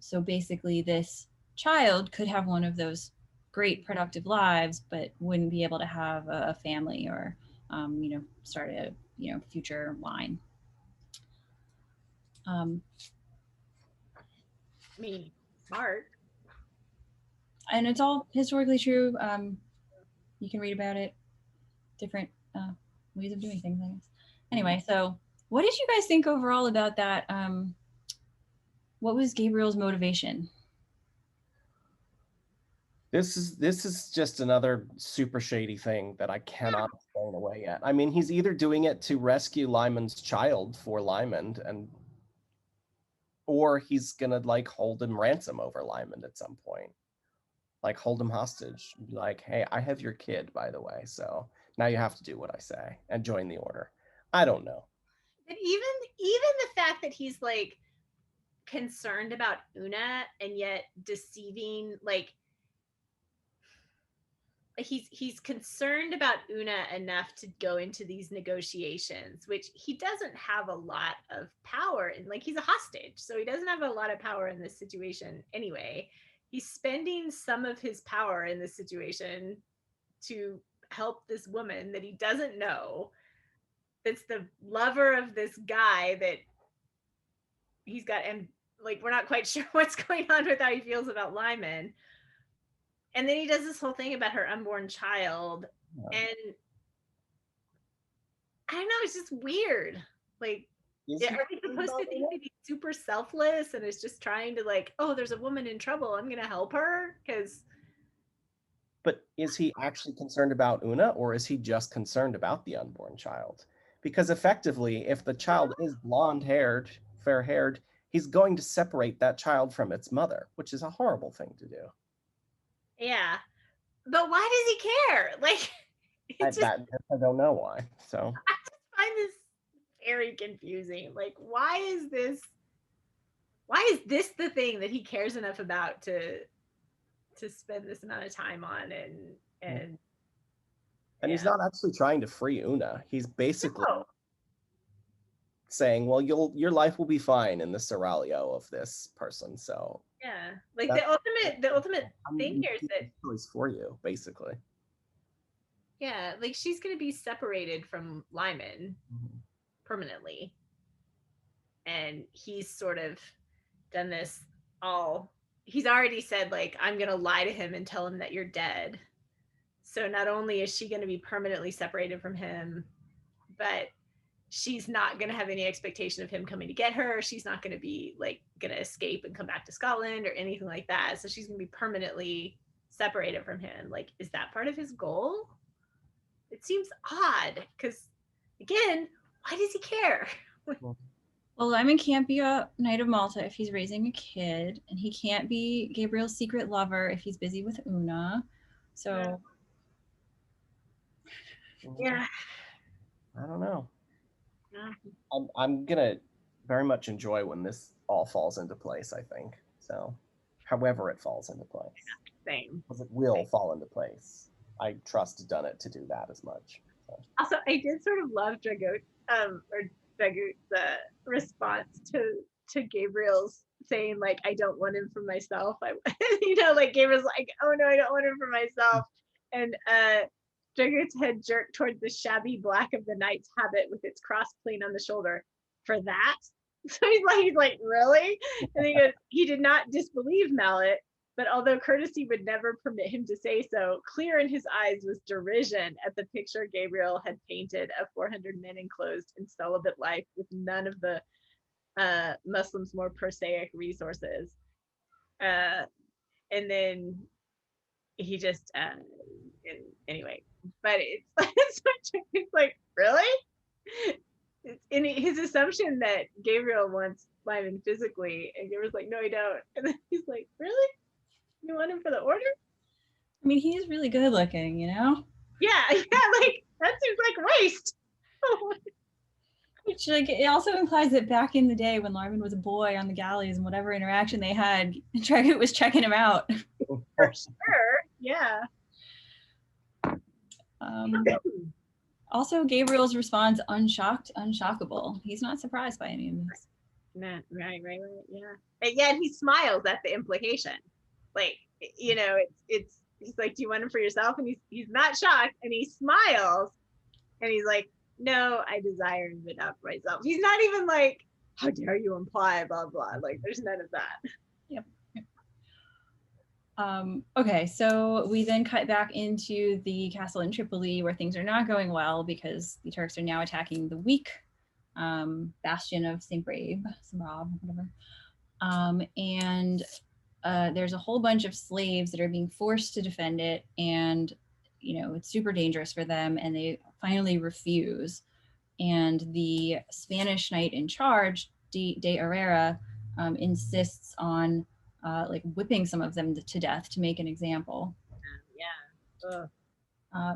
So basically this child could have one of those great productive lives, but wouldn't be able to have a family or, start a, future line. I mean, smart. And it's all historically true. You can read about it, different ways of doing things, I guess. Anyway, so what did you guys think overall about that? What was Gabriel's motivation? This is just another super shady thing that I cannot explain away yet. I mean, he's either doing it to rescue Lymond's child for Lymond, or he's gonna hold him ransom over Lymond at some point, hold him hostage, like, hey, I have your kid, by the way, so now you have to do what I say and join the order. I don't know. But even the fact that he's concerned about Una and yet deceiving, he's concerned about Una enough to go into these negotiations, which he doesn't have a lot of power in. He's a hostage, so he doesn't have a lot of power in this situation anyway. He's spending some of his power in this situation to help this woman that he doesn't know, that's the lover of this guy that he's got, and we're not quite sure what's going on with how he feels about Lymond. And then he does this whole thing about her unborn child. Yeah. And I don't know, it's just weird. Are we supposed to think that he's super selfless and is just trying to oh, there's a woman in trouble, I'm gonna help her? But is he actually concerned about Una, or is he just concerned about the unborn child? Because effectively, if the child is blonde-haired, fair-haired, he's going to separate that child from its mother, which is a horrible thing to do. Yeah, but why does he care? I don't know why. So I just find this very confusing. Why is this the thing that he cares enough about to spend this amount of time on? And he's not actually trying to free Una. He's basically saying, well, your life will be fine in the seraglio of this person. So yeah, the ultimate thing here is that choice for you, basically. Yeah, she's gonna be separated from Lymond permanently, and he's sort of done this all he's already said, like, I'm gonna lie to him and tell him that you're dead. So not only is she gonna be permanently separated from him, but she's not going to have any expectation of him coming to get her. She's not going to be like going to escape and come back to Scotland or anything like that. So she's going to be permanently separated from him. Like, is that part of his goal? It seems odd because, again, why does he care? Well, Lymond can't be a Knight of Malta if he's raising a kid, and he can't be Gabriel's secret lover if he's busy with Una. So, yeah, I don't know. yeah. I'm gonna very much enjoy when this all falls into place, I think. So, however it falls into place. Same. Because it will fall into place. I trust Dunnett to do that as much. So. Also, I did sort of love Dragout's response to Gabriel's saying, like, I don't want him for myself. Like Gabriel's like, oh no, I don't want him for myself. And Dragout's head jerked towards the shabby black of the knight's habit with its cross plain on the shoulder. For that? So he's like, really? And he goes, he did not disbelieve Mallet, but although courtesy would never permit him to say so, clear in his eyes was derision at the picture Gabriel had painted of 400 men enclosed in celibate life with none of the Muslims' more prosaic resources. And then he just, anyway, but it's like, really? In his assumption that Gabriel wants Lymond physically, and Gabriel's like, no, I don't. And then he's like, really? You want him for the order? I mean, he's really good looking, you know? Yeah, like, that seems like waste. Which, like, it also implies that back in the day when Lymond was a boy on the galleys and whatever interaction they had, Dragout was checking him out. For sure, yeah. Also, Gabriel's response, unshocked, unshockable. He's not surprised by any of this. Nah, right, yeah. And yeah, he smiles at the implication. Like, it's he's like, do you want him for yourself? And he's not shocked, and he smiles, and he's like, no, I desire him, but not for myself. He's not even like, how dare you imply, blah, blah. Like, there's none of that. Yep. Okay, so we then cut back into the castle in Tripoli where things are not going well because the Turks are now attacking the weak bastion of St. Sohrab, whatever. And there's a whole bunch of slaves that are being forced to defend it, and it's super dangerous for them, and they finally refuse. And the Spanish knight in charge, de Herrera, insists on like whipping some of them to death to make an example. Yeah.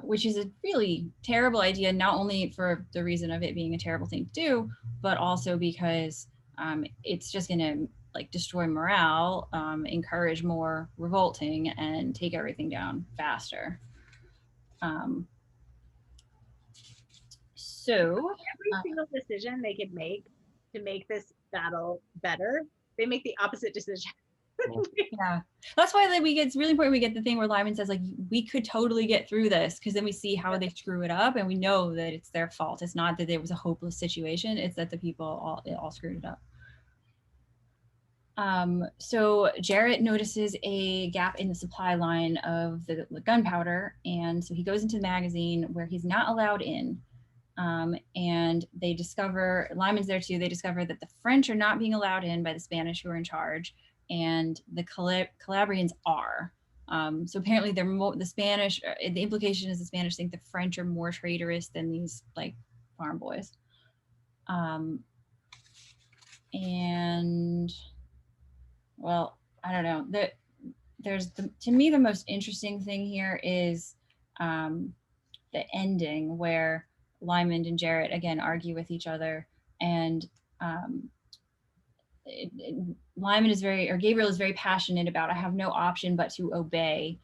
Which is a really terrible idea, not only for the reason of it being a terrible thing to do, but also because it's just going to like destroy morale, encourage more revolting, and take everything down faster. So every single decision they could make to make this battle better, they make the opposite decision. Yeah, that's why it's really important we get the thing where Lymond says, like, we could totally get through this, because then we see how they screw it up, and we know that it's their fault. It's not that it was a hopeless situation, it's that the people all screwed it up. So Jarrett notices a gap in the supply line of the gunpowder, and so he goes into the magazine where he's not allowed in. And they discover, Lymond's there too, they discover that the French are not being allowed in by the Spanish who are in charge, and the Calabrians are. So apparently the Spanish, the implication is the Spanish think the French are more traitorous than these like farm boys. And well, I don't know, to me the most interesting thing here is the ending where Lymond and Jarrett again argue with each other, and Gabriel is very passionate about, I have no option but to obey.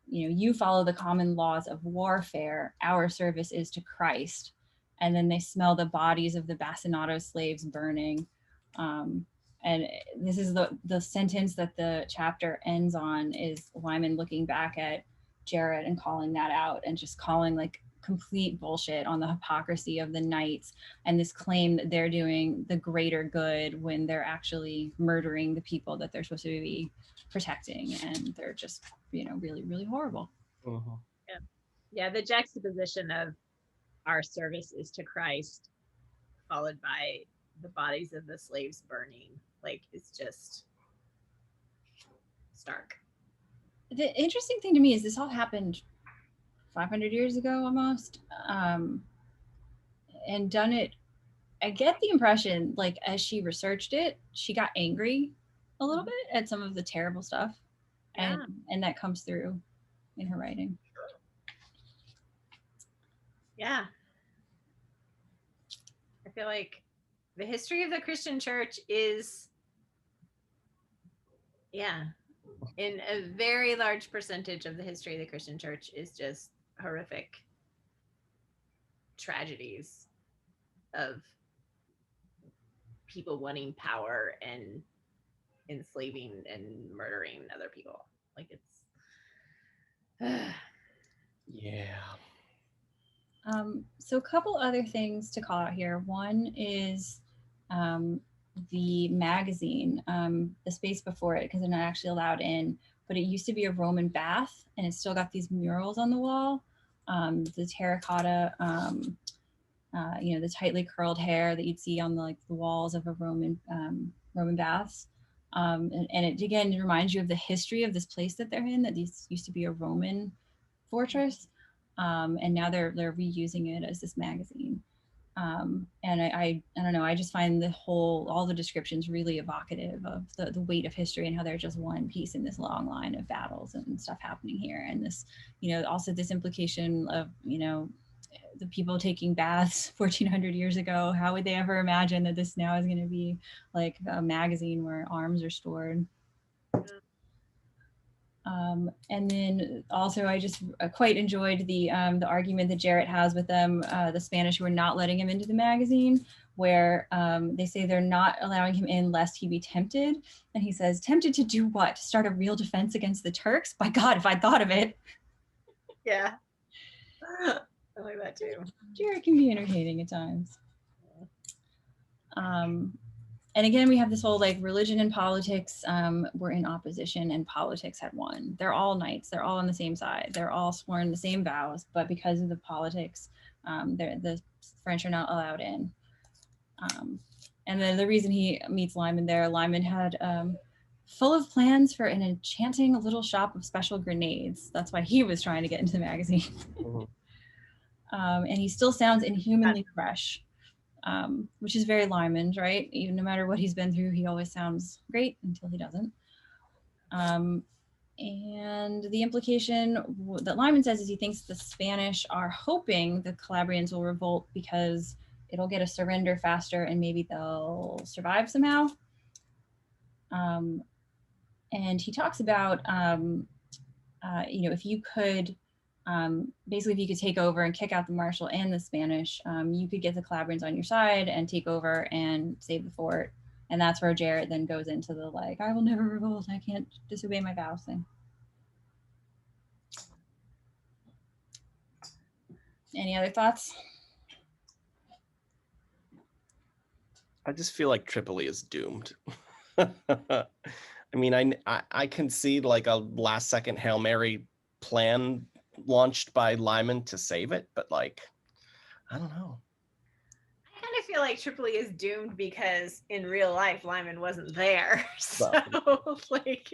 You follow the common laws of warfare. Our service is to Christ. And then they smell the bodies of the Bassinado slaves burning. And this is the sentence that the chapter ends on, is Lymond looking back at Jarrett and calling that out, and just calling like complete bullshit on the hypocrisy of the knights and this claim that they're doing the greater good when they're actually murdering the people that they're supposed to be protecting, and they're just, you know, really, really horrible. Mhm. Yeah, the juxtaposition of our service is to Christ, followed by the bodies of the slaves burning, like it's just stark. The interesting thing to me is this all happened 500 years ago almost. And Dunnett, I get the impression, like, as she researched it, she got angry a little bit at some of the terrible stuff. Yeah. And that comes through in her writing. Yeah. I feel like the history of the Christian church is, yeah, in a very large percentage of the history of the Christian church is just horrific tragedies of people wanting power and enslaving and murdering other people. Like it's Yeah. So a couple other things to call out here. One is the magazine, the space before it, because they're not actually allowed in, but it used to be a Roman bath, and it's still got these murals on the wall. The terracotta, you know, the tightly curled hair that you'd see on the, like, the walls of a Roman baths. And it again reminds you of the history of this place that they're in, that these used to be a Roman fortress. And now they're reusing it as this magazine. And I don't know, I just find all the descriptions really evocative of the weight of history and how they're just one piece in this long line of battles and stuff happening here. And this, you know, also this implication of, you know, the people taking baths 1400 years ago. How would they ever imagine that this now is going to be like a magazine where arms are stored? And then also, I just quite enjoyed the argument that Jarrett has with them, the Spanish who are not letting him into the magazine, where they say they're not allowing him in lest he be tempted. And he says, tempted to do what? Start a real defense against the Turks? By God, if I'd thought of it. yeah. I like that too. Jarrett can be entertaining at times. And again, we have this whole, like, religion and politics were in opposition and politics had won. They're all knights. They're all on the same side. They're all sworn the same vows, but because of the politics, the French are not allowed in. And then the reason he meets Lymond there, Lymond had full of plans for an enchanting little shop of special grenades. That's why he was trying to get into the magazine. Mhm. And he still sounds inhumanly fresh. Which is very Lymond, right? Even no matter what he's been through, he always sounds great until he doesn't. And the implication that Lymond says is he thinks the Spanish are hoping the Calabrians will revolt because it'll get a surrender faster and maybe they'll survive somehow. And he talks about, you know, if you could, basically, if you could take over and kick out the Marshal and the Spanish, you could get the Calabrians on your side and take over and save the fort. And that's where Jarrett then goes into the, like, I will never revolt, I can't disobey my vows thing. Any other thoughts? I just feel like Tripoli is doomed. I mean, I can see like a last second Hail Mary plan launched by Lymond to save it, but like, I don't know. I kind of feel like Tripoli is doomed because in real life Lymond wasn't there. So like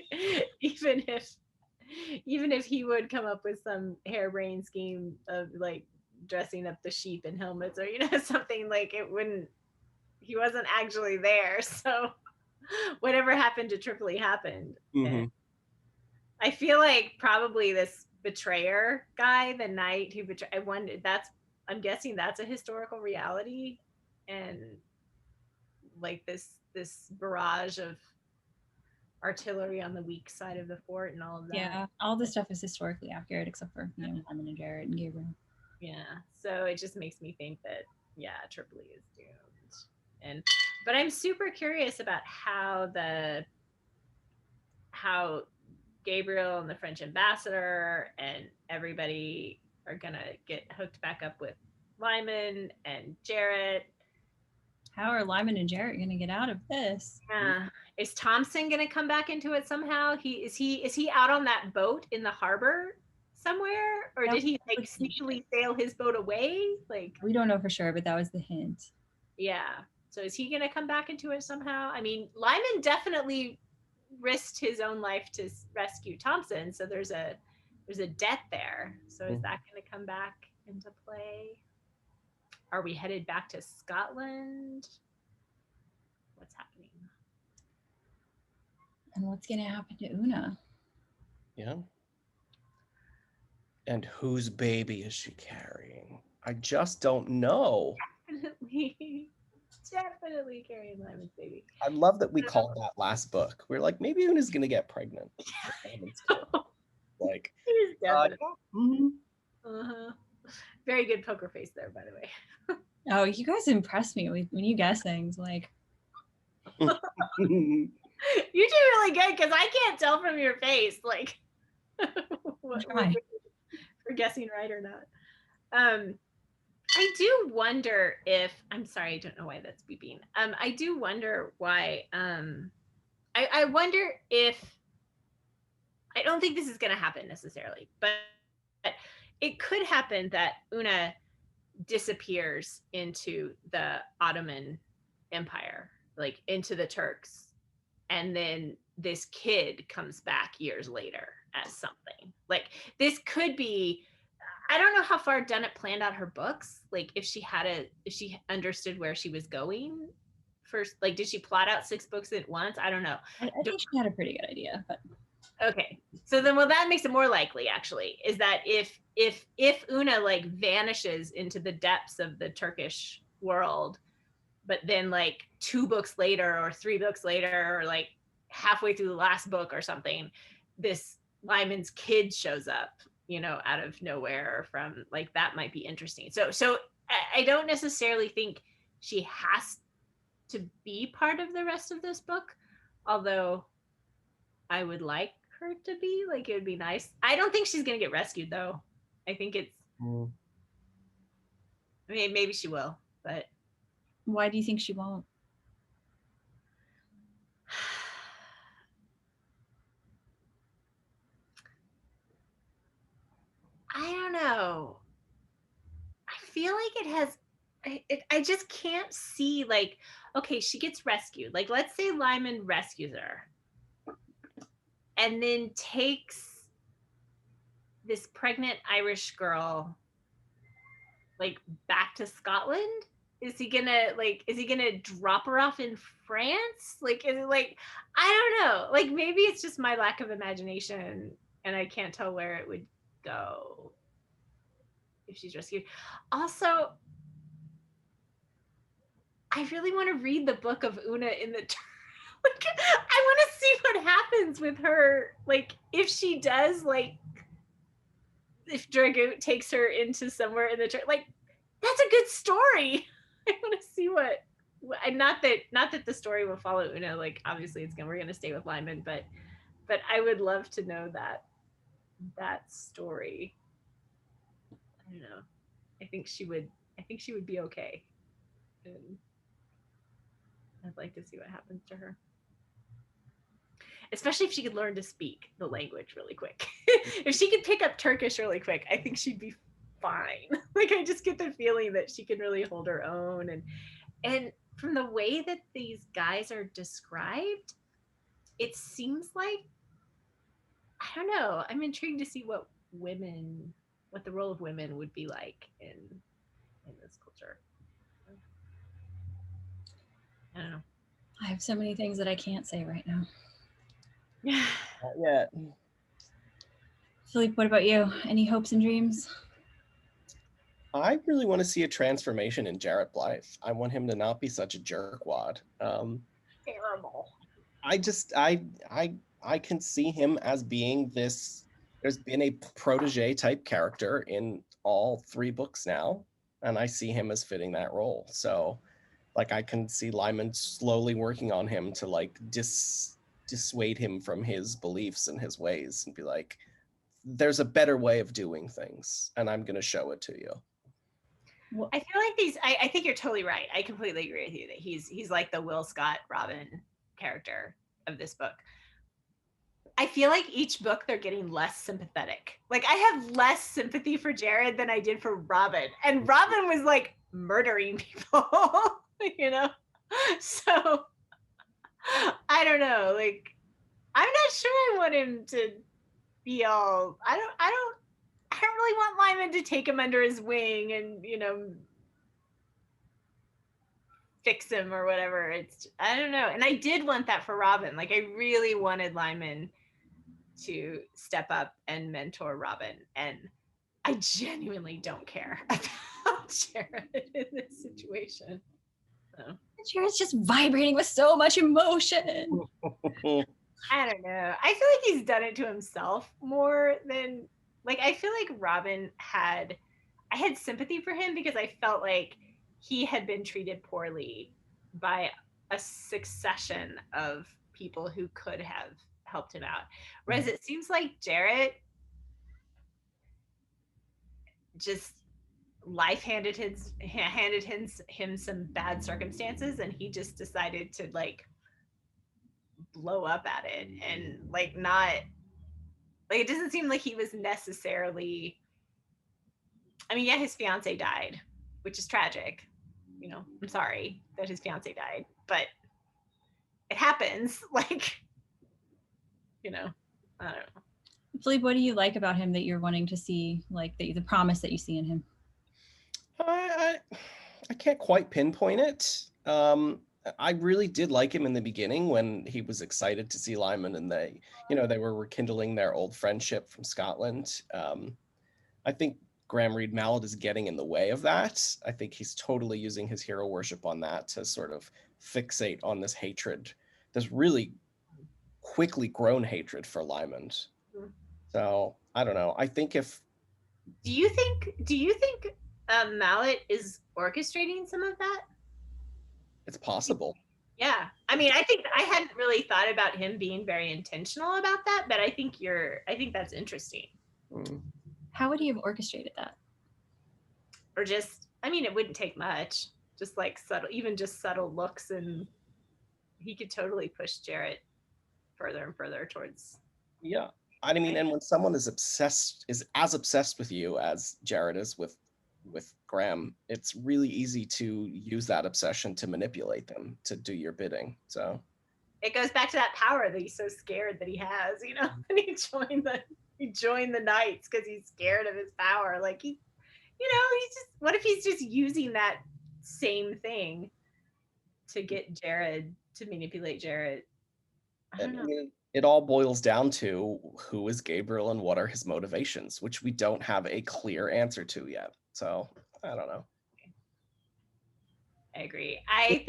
even if he would come up with some harebrained scheme of like dressing up the sheep in helmets or, you know, something, like he wasn't actually there. So whatever happened to Tripoli happened. Mhm. I feel like probably this betrayer guy, the knight who betrayed, I'm guessing that's a historical reality, and like this barrage of artillery on the weak side of the fort and all of that. Yeah, all this stuff is historically accurate except for, you know, Lymond and Jarrett and Gabriel. Yeah, so it just makes me think that, yeah, Tripoli is doomed. But I'm super curious about how Gabriel and the French ambassador and everybody are gonna get hooked back up with Lyman and Jarrett. How are Lyman and Jarrett going to get out of this? Yeah. Is Thompson gonna come back into it somehow? Is he out on that boat in the harbor somewhere, or did he like sneakily sail his boat away? Like, we don't know for sure, but that was the hint. yeah. So is he gonna come back into it somehow? I mean, Lyman definitely risked his own life to rescue Thompson, so there's a debt there. So is that gonna come back into play? Are we headed back to Scotland? What's happening? And what's going to happen to Una? Yeah. And whose baby is she carrying? I just don't know. Definitely carrying Lyman's baby. I love that we called that last book. We're like, maybe Una's gonna get pregnant. Like, He's definitely. mhm. Very good poker face there, by the way. Oh, you guys impress me when you guess things. Like, you do really good because I can't tell from your face, like, for guessing right or not. I do wonder if I'm sorry, I don't know why that's beeping. I do wonder why. I wonder if I don't think this is going to happen necessarily, but it could happen that Una disappears into the Ottoman Empire, like into the Turks, and then this kid comes back years later as something. Like, this could be, I don't know how far Dunnett planned out her books. Like, if she understood where she was going first, like, did she plot out 6 books at once? I don't know. I think she had a pretty good idea, but okay. So then, well, that makes it more likely, actually, is that if Una like vanishes into the depths of the Turkish world, but then like 2 books later or 3 books later, or like halfway through the last book or something, this Lyman's kid shows up, you know, out of nowhere from, like, that might be interesting. So I don't necessarily think she has to be part of the rest of this book, although I would like her to be, like, it would be nice. I don't think she's gonna get rescued though. I think it's I mean, maybe she will, but why do you think she won't? I don't know. I feel like it has I just can't see, like, okay, she gets rescued. Like, let's say Lyman rescues her and then takes this pregnant Irish girl, like, back to Scotland. Is he gonna drop her off in France? Like, is it like, I don't know. Like, maybe it's just my lack of imagination and I can't tell where it would go if she's rescued. Also, I really want to read the book of Una in the like, I want to see what happens with her. Like, if she does, like, if Dragoot takes her into somewhere in the church, like, that's a good story. I want to see what not that the story will follow Una. Like, obviously we're gonna stay with Lyman, but I would love to know that story. I don't know. I think she would be okay. And I'd like to see what happens to her. Especially if she could learn to speak the language really quick. If she could pick up Turkish really quick, I think she'd be fine. Like, I just get the feeling that she can really hold her own. And from the way that these guys are described, it seems like, I don't know, I'm intrigued to see what the role of women would be like in this culture. I don't know. I have so many things that I can't say right now. Yeah. Not yet. Philippe, what about you? Any hopes and dreams? I really want to see a transformation in Jarrett Blythe. I want him to not be such a jerkwad. Terrible. I can see him as being this. There's been a protege type character in all 3 books now, and I see him as fitting that role. So, like, I can see Lyman slowly working on him to, like, dissuade him from his beliefs and his ways, and be like, there's a better way of doing things, and I'm going to show it to you. I feel like I think you're totally right. I completely agree with you that he's like the Will Scott Robin character of this book. I feel like each book they're getting less sympathetic. Like I have less sympathy for Jared than I did for Robin. And Robin was like murdering people, you know? So I don't know. Like I'm not sure I want him to be all I don't really want Lyman to take him under his wing and, you know, fix him or whatever. It's I don't know. And I did want that for Robin. Like I really wanted Lyman to step up and mentor Robin, and I genuinely don't care about Jared in this situation. So. Jared's just vibrating with so much emotion. I don't know. I feel like he's done it to himself more than like I feel like Robin I had sympathy for him because I felt like he had been treated poorly by a succession of people who could have helped him out. Whereas it seems like Jared just life handed him some bad circumstances and he just decided to like blow up at it and like not like it doesn't seem like he was necessarily I mean, yeah, his fiance died, which is tragic. You know, I'm sorry that his fiance died, but it happens. Like, you know, I don't know. Philippe, what do you like about him that you're wanting to see, like the promise that you see in him? I can't quite pinpoint it. I really did like him in the beginning when he was excited to see Lyman and they were rekindling their old friendship from Scotland. I think Graham Reed Mallet is getting in the way of that. I think he's totally using his hero worship on that to sort of fixate on this hatred, this really quickly grown hatred for Lymond. So I don't know. I think if do you think Mallet is orchestrating some of that? it's possible. Yeah, I mean, I think I hadn't really thought about him being very intentional about that, but I think that's interesting. How would he have orchestrated that? Or just, I mean, it wouldn't take much. Just like subtle looks, and he could totally push Jarrett further and further towards. Yeah, I mean, and when someone is as obsessed with you as Jarrett is with Graham, it's really easy to use that obsession to manipulate them to do your bidding. So it goes back to that power that he's so scared that he has, you know. And he joined the Knights because he's scared of his power. Like he's just, what if he's just using that same thing to get Jared, to manipulate Jared? I don't know. It all boils down to who is Gabriel and what are his motivations, which we don't have a clear answer to yet. So I don't know. I agree. I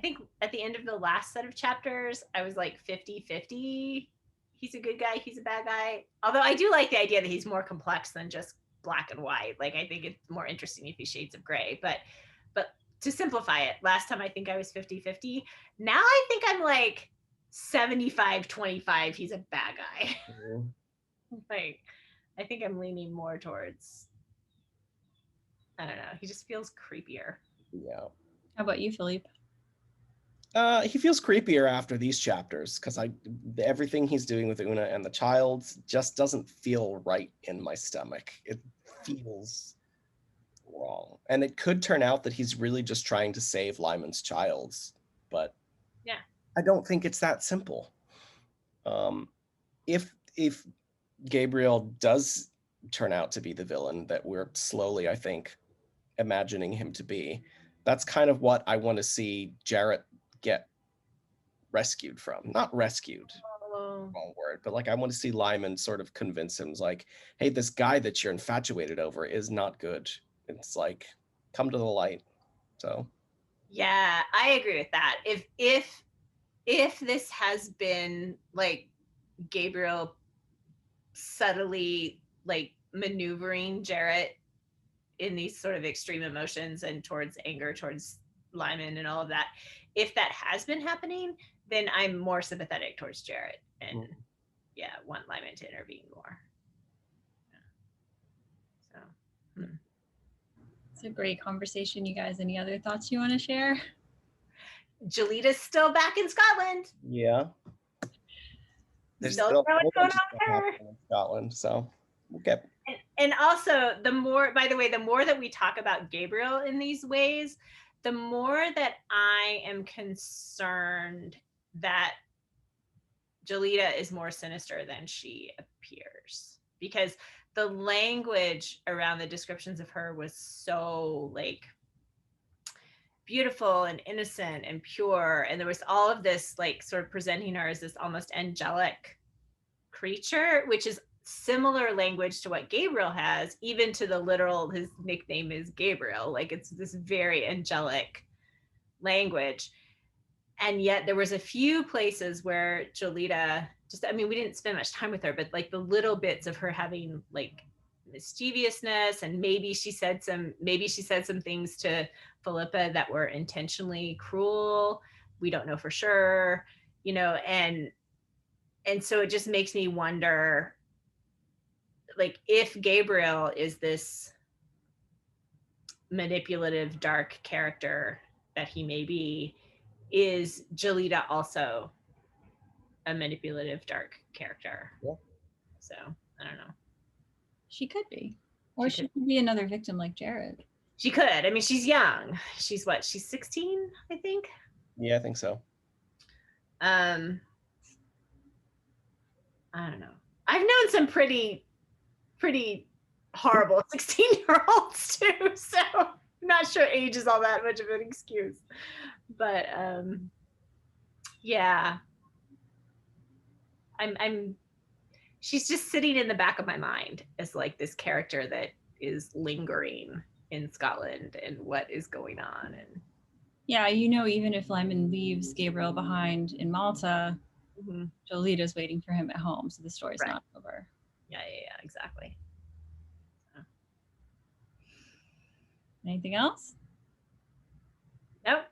think at the end of the last set of chapters, I was like 50-50. He's a good guy, he's a bad guy. Although I do like the idea that he's more complex than just black and white. Like I think it's more interesting if he's shades of gray. But to simplify it, last time I think I was 50-50. Now I think I'm like 75-25. He's a bad guy. Like I think I'm leaning more towards, I don't know. He just feels creepier. Yeah. How about you, Philippe? He feels creepier after these chapters because everything he's doing with Una and the child just doesn't feel right in my stomach. It feels wrong, and it could turn out that he's really just trying to save Lyman's child, but yeah, I don't think it's that simple. If Gabriel does turn out to be the villain that we're slowly, I think, imagining him to be, that's kind of what I want to see Jarrett get rescued from. Not rescued, wrong word, but like I want to see Lyman sort of convince him, like, hey, this guy that you're infatuated over is not good. It's like, come to the light. So yeah, I agree with that. If this has been like Gabriel subtly like maneuvering Jarrett in these sort of extreme emotions and towards anger towards Lyman and all of that, if that has been happening, then I'm more sympathetic towards Jarrett. And want Lymond to intervene more. Yeah. So It's a great conversation, you guys. Any other thoughts you want to share? Jolita's still back in Scotland. Yeah. There's Still still a what's whole going bunch of on stuff there. happening in Scotland, so okay. And also, the more that we talk about Gabriel in these ways, the more that I am concerned that Jolita is more sinister than she appears, because the language around the descriptions of her was so like beautiful and innocent and pure, and there was all of this like sort of presenting her as this almost angelic creature, which is similar language to what Gabriel has, even to the literal, his nickname is Gabriel, like it's this very angelic language. And yet there was a few places where Jolita just, I mean, we didn't spend much time with her, but like the little bits of her having like mischievousness, and maybe she said some things to Philippe that were intentionally cruel. We don't know for sure, you know, and so it just makes me wonder, like, if Gabriel is this manipulative, dark character that he may be, is Jolita also a manipulative, dark character? Yeah. So I don't know. She could be. Or she could be another victim like Jared. She could. I mean, she's young. She's what? She's 16, I think. Yeah, I think so. I don't know. I've known some pretty horrible 16-year-olds too, so I'm not sure age is all that much of an excuse. But yeah. She's just sitting in the back of my mind as like this character that is lingering in Scotland and what is going on. And yeah, you know, even if Lymond leaves Gabriel behind in Malta, Jolita's waiting for him at home, so the story's not over. Yeah, exactly. So. Anything else? Nope.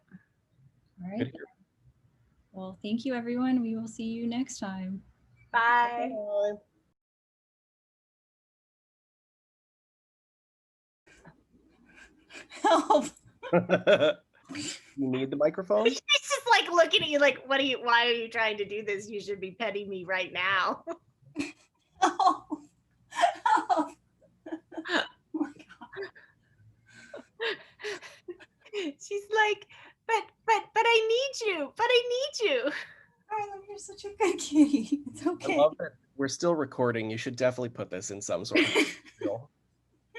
All right. Well, thank you, everyone. We will see you next time. Bye. Help. You need the microphone? She's just like looking at you like, why are you trying to do this? You should be petting me right now. Oh. Oh. Oh my God. She's like, but I need you. But I need you. Harlem, you're such a good kitty. It's okay. I love that we're still recording. You should definitely put this in some sort of